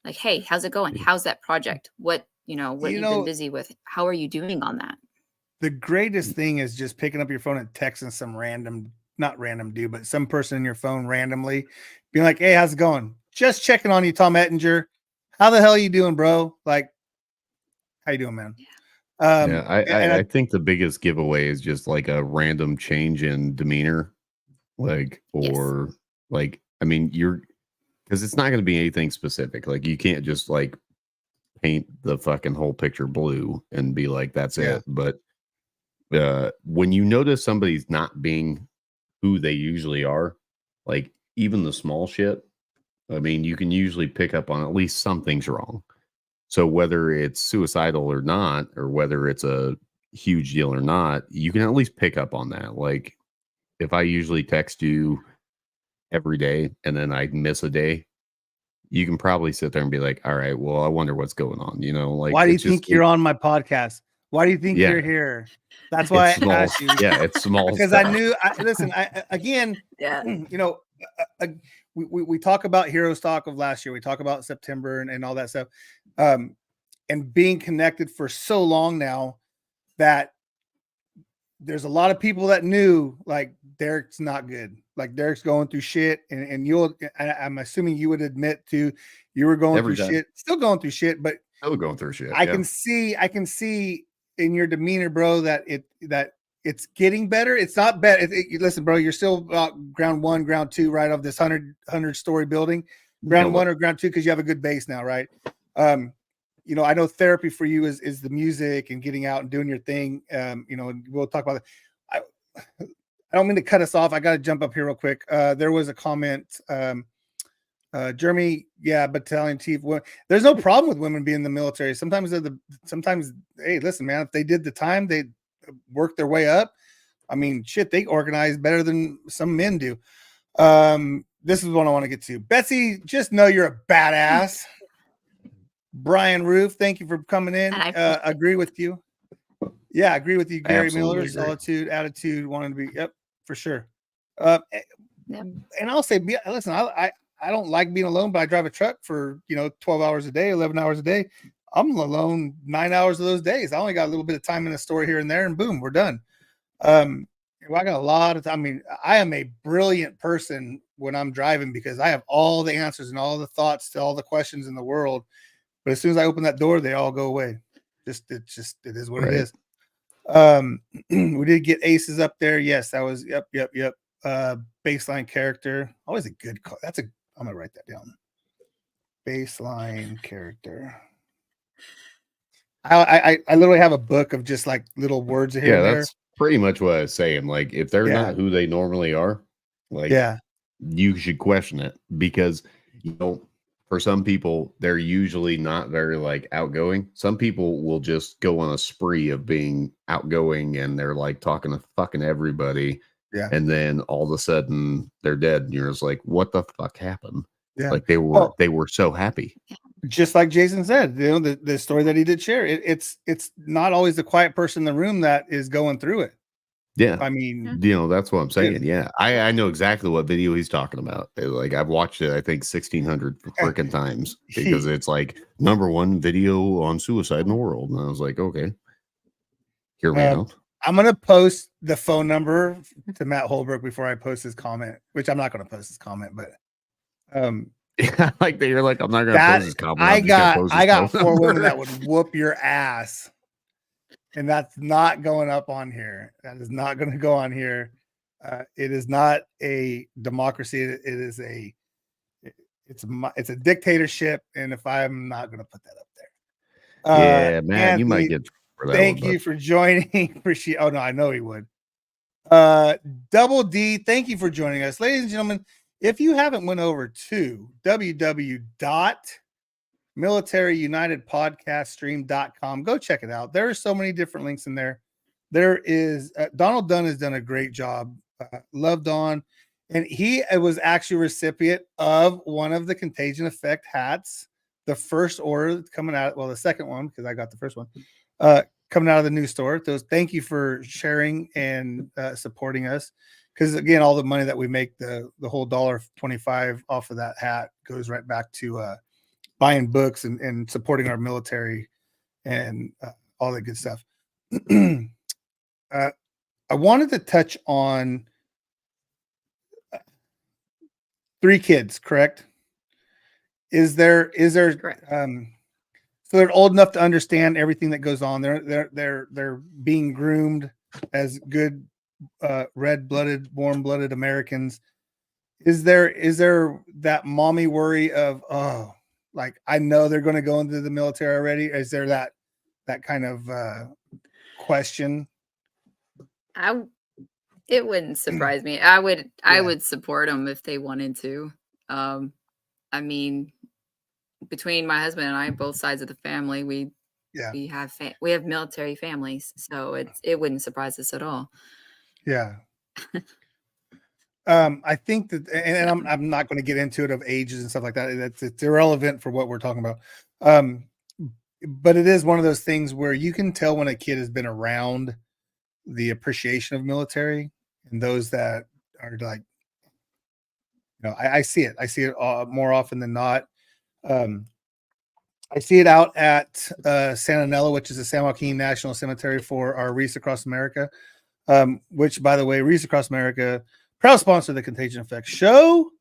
Like, hey, how's it going? How's that project? What you've been busy with? How are you doing on that? The greatest thing is just picking up your phone and texting some not random dude, but some person in your phone randomly being like, hey, how's it going? Just checking on you, Tom Ettinger. How the hell are you doing, bro? Like, how you doing, man? I think the biggest giveaway is just like a random change in demeanor. Like, or like, I mean, because it's not going to be anything specific. Like, you can't just like paint the fucking whole picture blue and be like, that's it. But when you notice somebody's not being who they usually are, like even the small shit, I mean, you can usually pick up on at least something's wrong. So whether it's suicidal or not, or whether it's a huge deal or not, you can at least pick up on that. Like, if I usually text you every day and then I miss a day, you can probably sit there and be like, all right, well, I wonder what's going on. Like, why do you think you're on my podcast? Why do you think you're here? That's why I asked you. Yeah, it's small. Because stuff. I knew, we talk about Hero Stock of last year. We talk about September and all that stuff. And being connected for so long now that there's a lot of people that knew like Derek's not good. Like Derek's going through shit, and I'm assuming you would admit to you were going through shit, still going through shit, but still going through shit. I can see in your demeanor, bro, that it's getting better. It's not bad. Listen, bro, you're still ground 1, ground 2, right, of this 100-story building. Ground 1 or ground 2 because you have a good base now, right? I know therapy for you is the music and getting out and doing your thing. We'll talk about it. I don't mean to cut us off. I got to jump up here real quick. There was a comment. Jeremy, battalion chief. There's no problem with women being in the military. Sometimes, hey, listen, man, if they did the time, they work their way up. I mean, shit, they organize better than some men do. This is what I want to get to. Betsy, just know you're a badass. Brian Roof, thank you for coming in. Agree with you. Yeah, I agree with you, Gary Absolutely Miller. agree. Solitude, attitude, wanting to be. Yep, for sure. And I'll say, listen, I don't like being alone, but I drive a truck for 12 hours a day, 11 hours a day. I'm alone 9 hours of those days. I only got a little bit of time in the store here and there, and boom, we're done. Well, I got a lot of time. I mean, I am a brilliant person when I'm driving because I have all the answers and all the thoughts to all the questions in the world. But as soon as I open that door, they all go away. It is what it is. We did get aces up there. Yes, that was yep. Baseline character. Always a good call. I'm gonna write that down. Baseline character. I literally have a book of just like little words here and there. That's pretty much what I was saying. Like, if they're not who they normally are, like, you should question it because for some people, they're usually not very like outgoing. Some people will just go on a spree of being outgoing and they're like talking to fucking everybody. Yeah. And then all of a sudden they're dead. And you're just like, what the fuck happened? Yeah. Like they were so happy. Just like Jason said, the story that he did share, it's not always the quiet person in the room that is going through it. Yeah. I mean, that's what I'm saying. Yeah. I know exactly what video he's talking about. Like, I've watched it, I think 1,600 freaking times because it's like #1 video on suicide in the world. And I was like, okay, hear me out. I'm going to post the phone number to Matt Holbrook before I post his comment, which I'm not going to post his comment, but like you're like, I'm not going to post his comment. I got 4 women that would whoop your ass. And that's not going up on here. That is not going to go on here. It is not a democracy. It's a dictatorship. And if I'm not going to put that up there, yeah, man, Anthony, you might get. For that thank you for joining. Appreciate. Oh no, I know he would. Double D, thank you for joining us, ladies and gentlemen. If you haven't went over to www.militaryunitedpodcaststream.com, go check it out. There are so many different links in there. There is Donald Dunn has done a great job. Love Don, and he was actually a recipient of one of the Contagion Effect hats. The first order coming out, well, the second one because I got the first one coming out of the new store. Thank you for sharing and supporting us. Because again, all the money that we make, the whole $1.25 off of that hat goes right back to buying books and supporting our military and all that good stuff. I wanted to touch on 3 kids, correct? Is there correct. So they're old enough to understand everything that goes on. They're being groomed as good red-blooded, warm-blooded Americans. Is there that mommy worry of like I know they're going to go into the military already? Is there that kind of question? It wouldn't surprise me. I would support them if they wanted to. I mean, between my husband and I, both sides of the family, we have military families, so it wouldn't surprise us at all. Yeah. I think that, and I'm not going to get into it of ages and stuff like that. It's irrelevant for what we're talking about. But it is one of those things where you can tell when a kid has been around the appreciation of military and those that are like, I see it. I see it more often than not. I see it out at Santa Nella, which is the San Joaquin National Cemetery for our Reese Across America. Which, by the way, Reese Across America, proud sponsor of the Contagion Effect Show.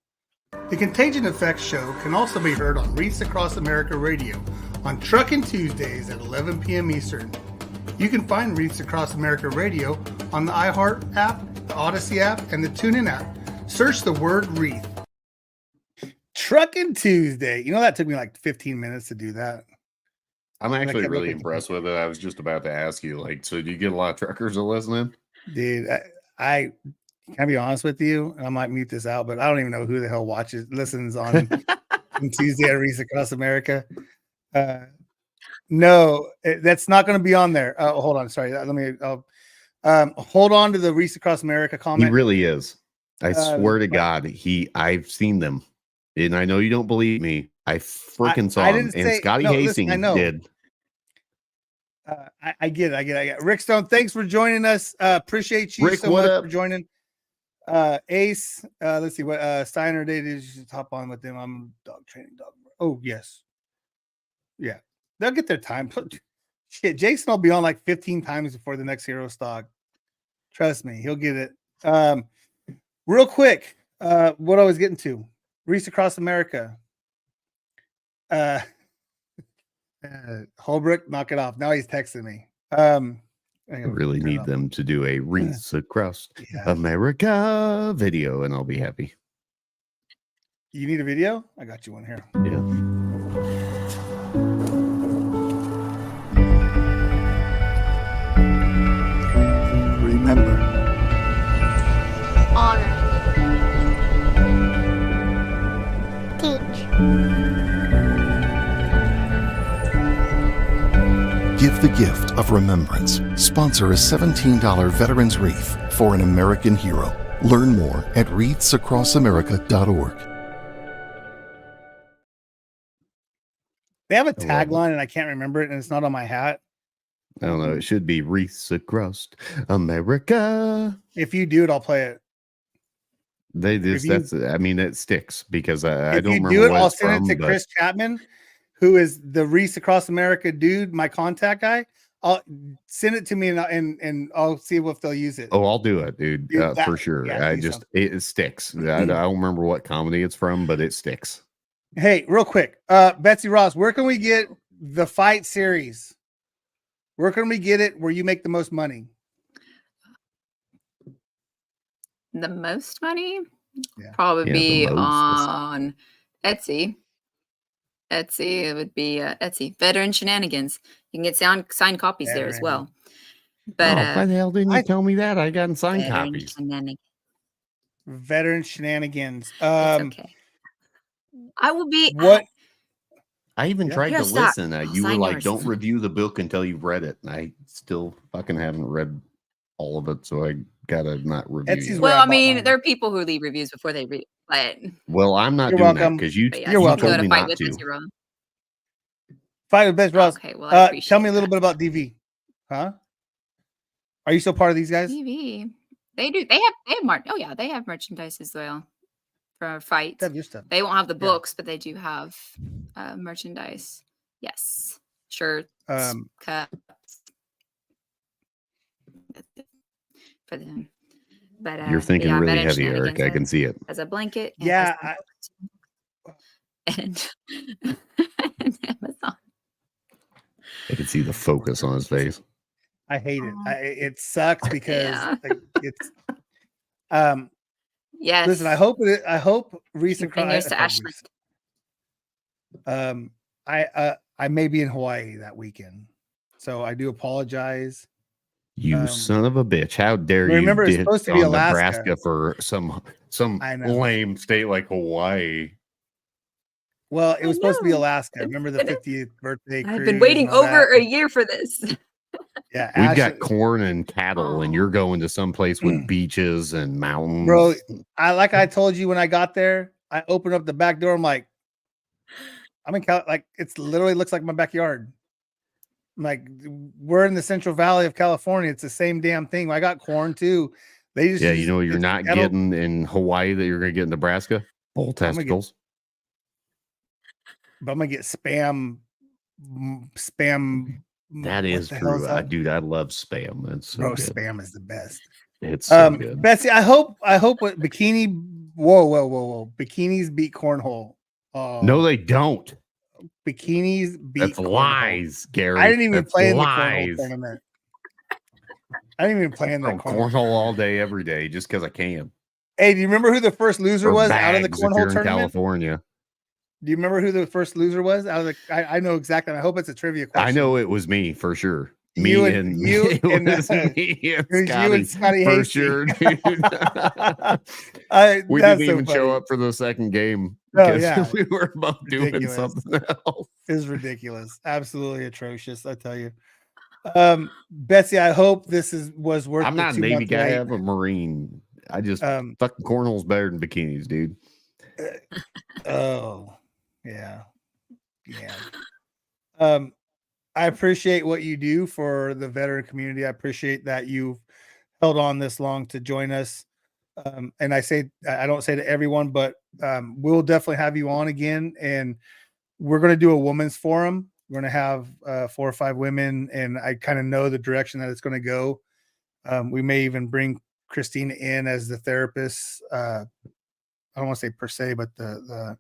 The Contagion Effect Show can also be heard on Reese Across America Radio on Truckin' Tuesdays at 11 p.m. Eastern. You can find Reese Across America Radio on the iHeart app, the Odyssey app, and the TuneIn app. Search the word Reese. Truckin' Tuesday. That took me like 15 minutes to do that. I'm actually really impressed with it. I was just about to ask you, so do you get a lot of truckers that listening? Dude, I can I be honest with you? I might mute this out, but I don't even know who the hell listens on Tuesday at Reese Across America. No, that's not going to be on there. Hold on, sorry. Let me hold on to the Reese Across America comment. He really is. I swear to God, I've seen them, and I know you don't believe me. I freaking saw him, and Scotty Hastings did. I get it. Rick Stone, thanks for joining us. Appreciate you Rick, so what much up? for joining. Ace, let's see what Steiner did. You just hop on with them. I'm dog training dog. Oh yes, yeah, they'll get their time. Shit, Jason will be on like 15 times before the next hero stock. Trust me, he'll get it. Real quick, what I was getting to, Reese Across America. Holbrook, knock it off. Now he's texting me. I really need them to do a Reese Across America video, and I'll be happy. You need a video? I got you one here. Yeah. Remember. Honor. Teach. Give the gift of remembrance. Sponsor a $17 Veterans Wreath for an American hero. Learn more at wreathsacrossamerica.org. They have a tagline, and I can't remember it, and it's not on my hat. I don't know. It should be Wreaths Across America. If you do it, I'll play it. They just I mean, it sticks because I don't remember. If you do it, what I'll it's send from, it to Chris Chapman, who is the Reese Across America dude, my contact guy. I'll send it to me and I'll see if they'll use it. Oh, I'll do it, dude, for sure. Yeah, it sticks. I don't remember what comedy it's from, but it sticks. Hey, real quick, Betsy Ross, where can we get the fight series? Where can we get it where you make the most money? The most money? Yeah. Probably be the most. on Etsy. Etsy, it would be Etsy. Veteran Shenanigans. You can get signed copies there as well. But why the hell didn't you tell me that? I got signed Veteran copies. Veteran Shenanigans. It's okay. I will be. What? I even tried Here, to stop. listen. I'll You were sign like, yours. don't review the book until you've read it. And I still fucking haven't read all of it, so I gotta not review Etsy's it. where Well, I I bought mean, mine. there are people who leave reviews before they read, but Well, I'm not You're doing welcome. that because you, yeah, you You're you can told go to me Fight not with to. Betsy Ross. Fight with Betsy Ross. Okay, well, I appreciate tell me a little that. bit about DV. Huh? Are you still part of these guys? TV. They do. They have oh yeah, they have merchandise as well for fights. They have your stuff. They won't have the books, but they do have merchandise. Yes, shirts, cups for them. But You're thinking yeah, really Veteran heavy, Eric. I can see it. as a blanket. And Yeah, and Amazon. I can see the focus on his face. I hate it. It sucks because Yeah. like, it's Yes. listen, I hope recent Fingers to Ashley. I may be in Hawaii that weekend. So I do apologize. You son of a bitch. How dare you? Remember, it's did supposed to be on Alaska. Nebraska for some I know. lame state like Hawaii. Well, it was supposed to be know. Alaska. Remember the 50th birthday I've cruise been waiting and all over that? a year for this. Yeah, We've got corn and cattle, and Oh. you're going to some place with beaches and mountains. bro. I told you when I got there, I opened up the back door. I'm like, I'm in like it's literally looks like my backyard. I'm like, we're in the Central Valley of California. It's the same damn thing. I got corn too. They just Yeah, you know what you're it's not cattle. getting in Hawaii that you're going to get in Nebraska? Bull testicles. But I'm gonna get spam. That is what the hell true. that? Dude, I love spam. That's so Bro, good. spam is the best. It's so good. Betsy, I hope what bikini. Whoa! Bikinis beat cornhole. No, they don't. Bikinis beat. That's cornhole. lies, Gary. I didn't even That's play in the lies. cornhole tournament. I didn't even play in that Cornhole all day, every day, just because I can. Hey, do you remember who the first loser Or was out of the bags if cornhole you're in tournament? California. Do you remember who the first loser was out of the? I know exactly. I hope it's a trivia question. I know it was me for sure. You Me and- and you it and, was me and it was you Scotty, and Scotty for Hasty. sure, dude. We that's didn't so even show funny. up for the second game Oh, because yeah. we were both doing Ridiculous. something else. Is ridiculous. Absolutely atrocious. I tell you. Betsy, I hope this was worth. I'm the not a 2 Navy month guy. wait. I'm a Marine. I just Um, fucking cornhole's better than bikinis, dude. Oh, yeah. I appreciate what you do for the veteran community. I appreciate that you've held on this long to join us. And I don't say to everyone, but we'll definitely have you on again. And we're going to do a women's forum. We're going to have 4 or 5 women, and I kind of know the direction that it's going to go. We may even bring Christina in as the therapist. I don't want to say per se, but the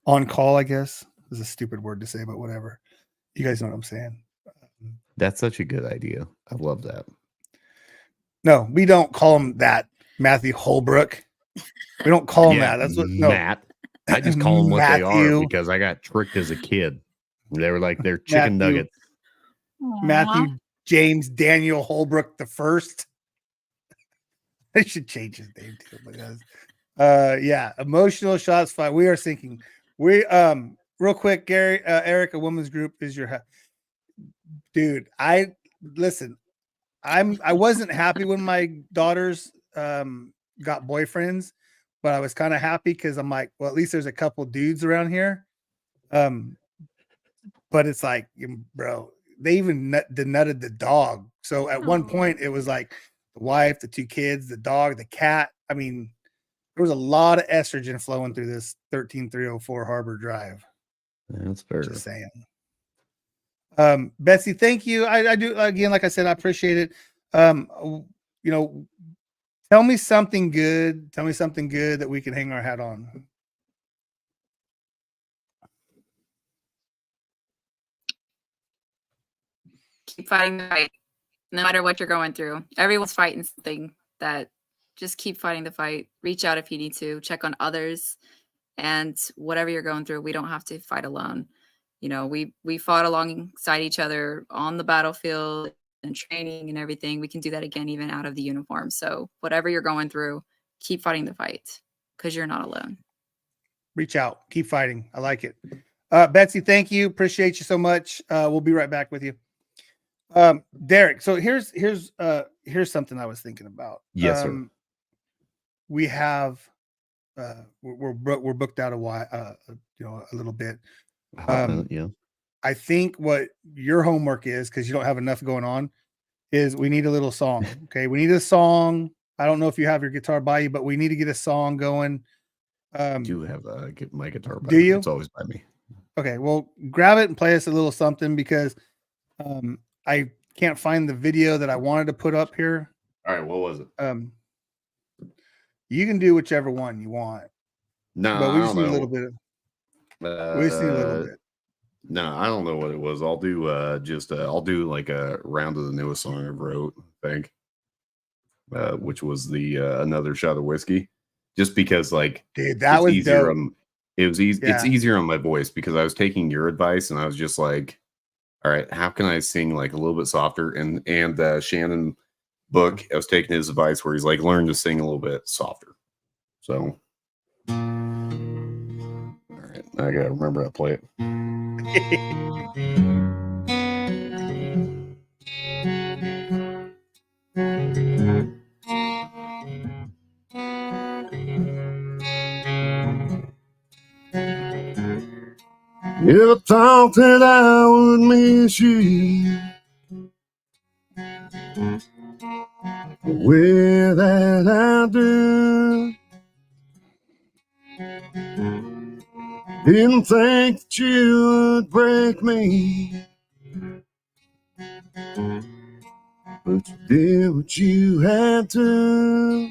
on call, I guess, is a stupid word to say, but whatever. You guys know what I'm saying. That's such a good idea. I love that. No, we don't call him that, Matthew Holbrook. We don't call him that. That's what Matt. I just call them what they are Matthew. because I got tricked as a kid. They were like they're chicken nuggets. Matthew James Daniel Holbrook the first. I should change his name too, but yeah, emotional shots fired. We are sinking. We real quick, Gary, Eric, a women's group is your dude. I wasn't happy when my daughters got boyfriends, but I was kind of happy because I'm like, well, at least there's a couple dudes around here. But it's like, bro, they even denutted the dog. So at one point it was like the wife, the 2 kids, the dog, the cat. I mean, there was a lot of estrogen flowing through this 13304 Harbor Drive. That's fair. Just saying. Betsy, thank you. I do, again, like I said, I appreciate it. Tell me something good. Tell me something good that we can hang our hat on. Keep fighting the fight, no matter what you're going through. Everyone's fighting something. That just keep fighting the fight. Reach out if you need to. Check on others, and whatever you're going through, we don't have to fight alone. We fought alongside each other on the battlefield and training and everything. We can do that again, even out of the uniform. So whatever you're going through, keep fighting the fight because you're not alone. Reach out, keep fighting. I like it. Betsy, thank you. Appreciate you so much. We'll be right back with you. Derek, so here's something I was thinking about. Yes, sir. We have we're booked out a while, a little bit. Yeah. I think what your homework is, because you don't have enough going on, is we need a little song. Okay, we need a song. I don't know if you have your guitar by you, but we need to get a song going. I do have my guitar by do me. you? It's always by me. Okay, well, grab it and play us a little something, because I can't find the video that I wanted to put up here. All right, what was it? You can do whichever one you want. No, but we I just don't need know. a little bit. We just need a little bit. No, I don't know what it was. I'll do I'll do like a round of the newest song I wrote, I think. Which was the Another Shot of Whiskey. Just because, like, dude, that was easier dope. It was easy. Yeah. It's easier on my voice because I was taking your advice and I was just like, all right, how can I sing like a little bit softer? And Shannon Book, I was taking his advice where he's like, learn to sing a little bit softer. So, all right, I gotta remember how to play it. Never thought that I would miss you the way that I do. Didn't think that you would break me, but you did what you had to.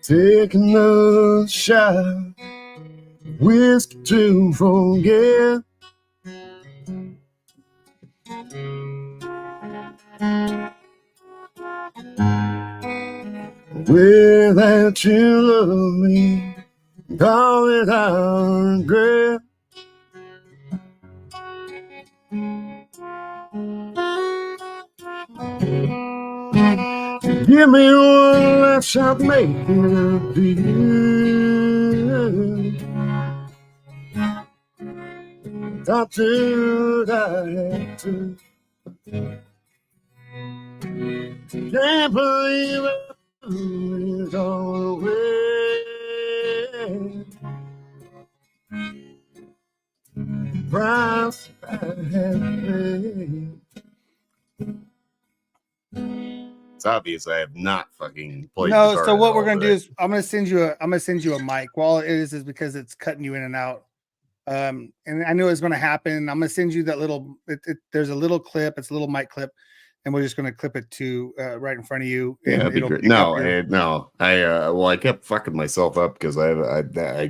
Take another shot of whiskey to forget. Without you love me, all that I regret. Give me one last shot, make it deal. Thought that I had to. Can't believe it was all the way. It's obvious I have not fucking played. No, guitar so what at we're all gonna do today. is I'm gonna send you a mic. Well, it is because it's cutting you in and out. And I knew it was gonna happen. I'm gonna send you that little. There's a little clip. It's a little mic clip, and we're just gonna clip it to right in front of you. Yeah, And that'd be it'll great. pick up No, I kept fucking myself up because I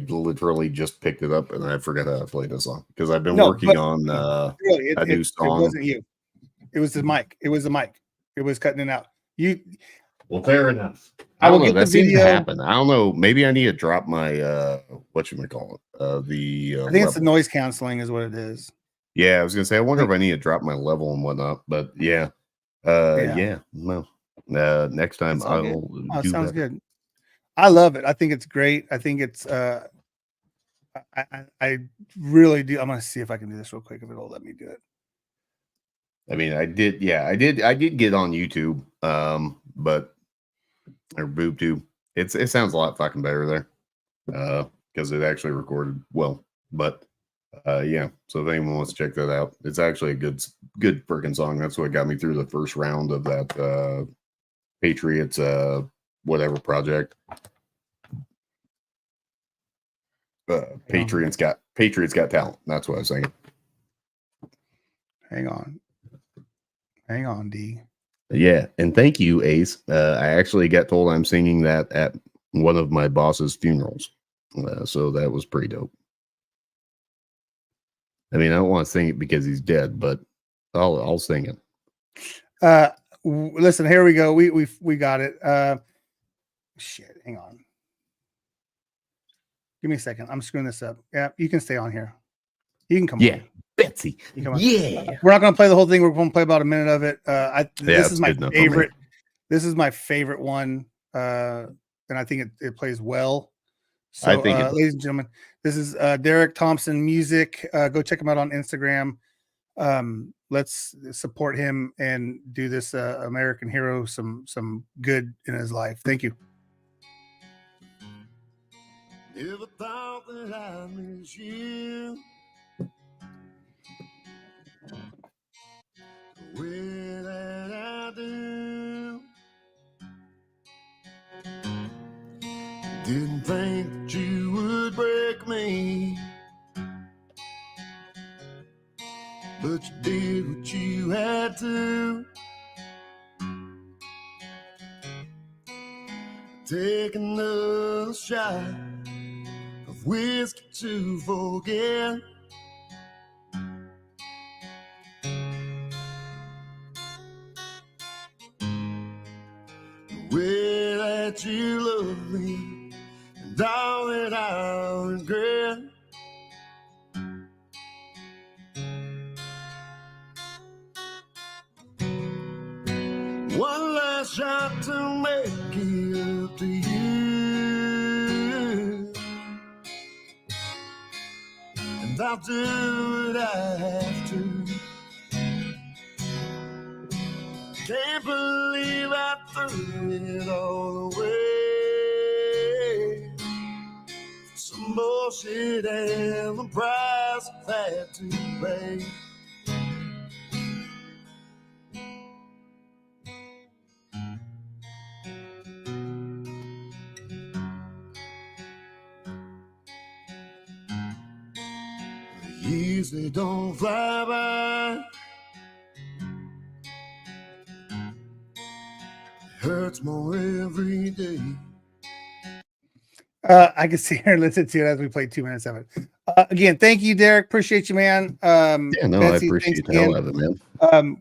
literally just picked it up and I forgot how to play this song because I've been working on really, a new it song. wasn't you. It was the mic. It was the mic. It was cutting it out. Well, fair enough. I will don't know. get the That seems to video. happen. I don't know. Maybe I need to drop my whatchamacallit? I think it's the noise canceling is what it is. Yeah, I was gonna say. I wonder if I need to drop my level and whatnot. But yeah. No. Next time I will. Oh, sounds good. I love it. I think it's great. I think it's I really do. I'm gonna see if I can do this real quick if it'll let me do it. I mean, I did get on YouTube, but or BoobTube. It sounds a lot fucking better there. Because it actually recorded well. But yeah, so if anyone wants to check that out, it's actually a good freaking song. That's what got me through the first round of that Patriots whatever project. Patriots got talent. That's what I was saying. Hang on, D. Yeah, and thank you, Ace. I actually got told I'm singing that at one of my boss's funerals, so that was pretty dope. I mean, I don't want to sing it because he's dead, but I'll sing it. Listen, here we go. We got it. Shit, hang on. Give me a second. I'm screwing this up. Yeah, you can stay on here. You can come on. Betsy. Yeah. We're not going to play the whole thing. We're going to play about a minute of it. This is my favorite. This is my favorite one. And I think it plays well. So, I think ladies and gentlemen, this is Derek Thompson Music. Go check him out on Instagram. Let's support him and do this American hero some good in his life. Thank you. Never thought that I miss you the way that I do. Didn't think that you would break me, but you did what you had to. Take another shot of whiskey to forget. The way that you love me and all that I regret. One last shot to make it up to you, and I'll do what I have to. Can't believe I threw it all away for some bullshit and the price I've had to pay. The years, they don't fly by. Hurts more every day. I can see here. Listen to it as we play 2 minutes of it. Again, thank you, Derek. Appreciate you, man. Betsy, I appreciate the hell out of it, man.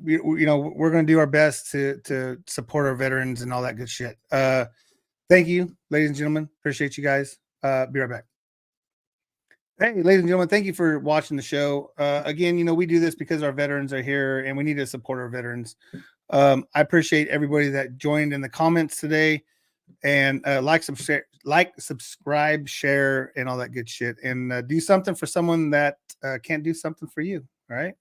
We're going to do our best to support our veterans and all that good shit. Thank you, ladies and gentlemen. Appreciate you guys. Be right back. Hey, ladies and gentlemen, thank you for watching the show. Again, we do this because our veterans are here and we need to support our veterans. I appreciate everybody that joined in the comments today, and subscribe, share, and all that good shit, and do something for someone that can't do something for you. All right.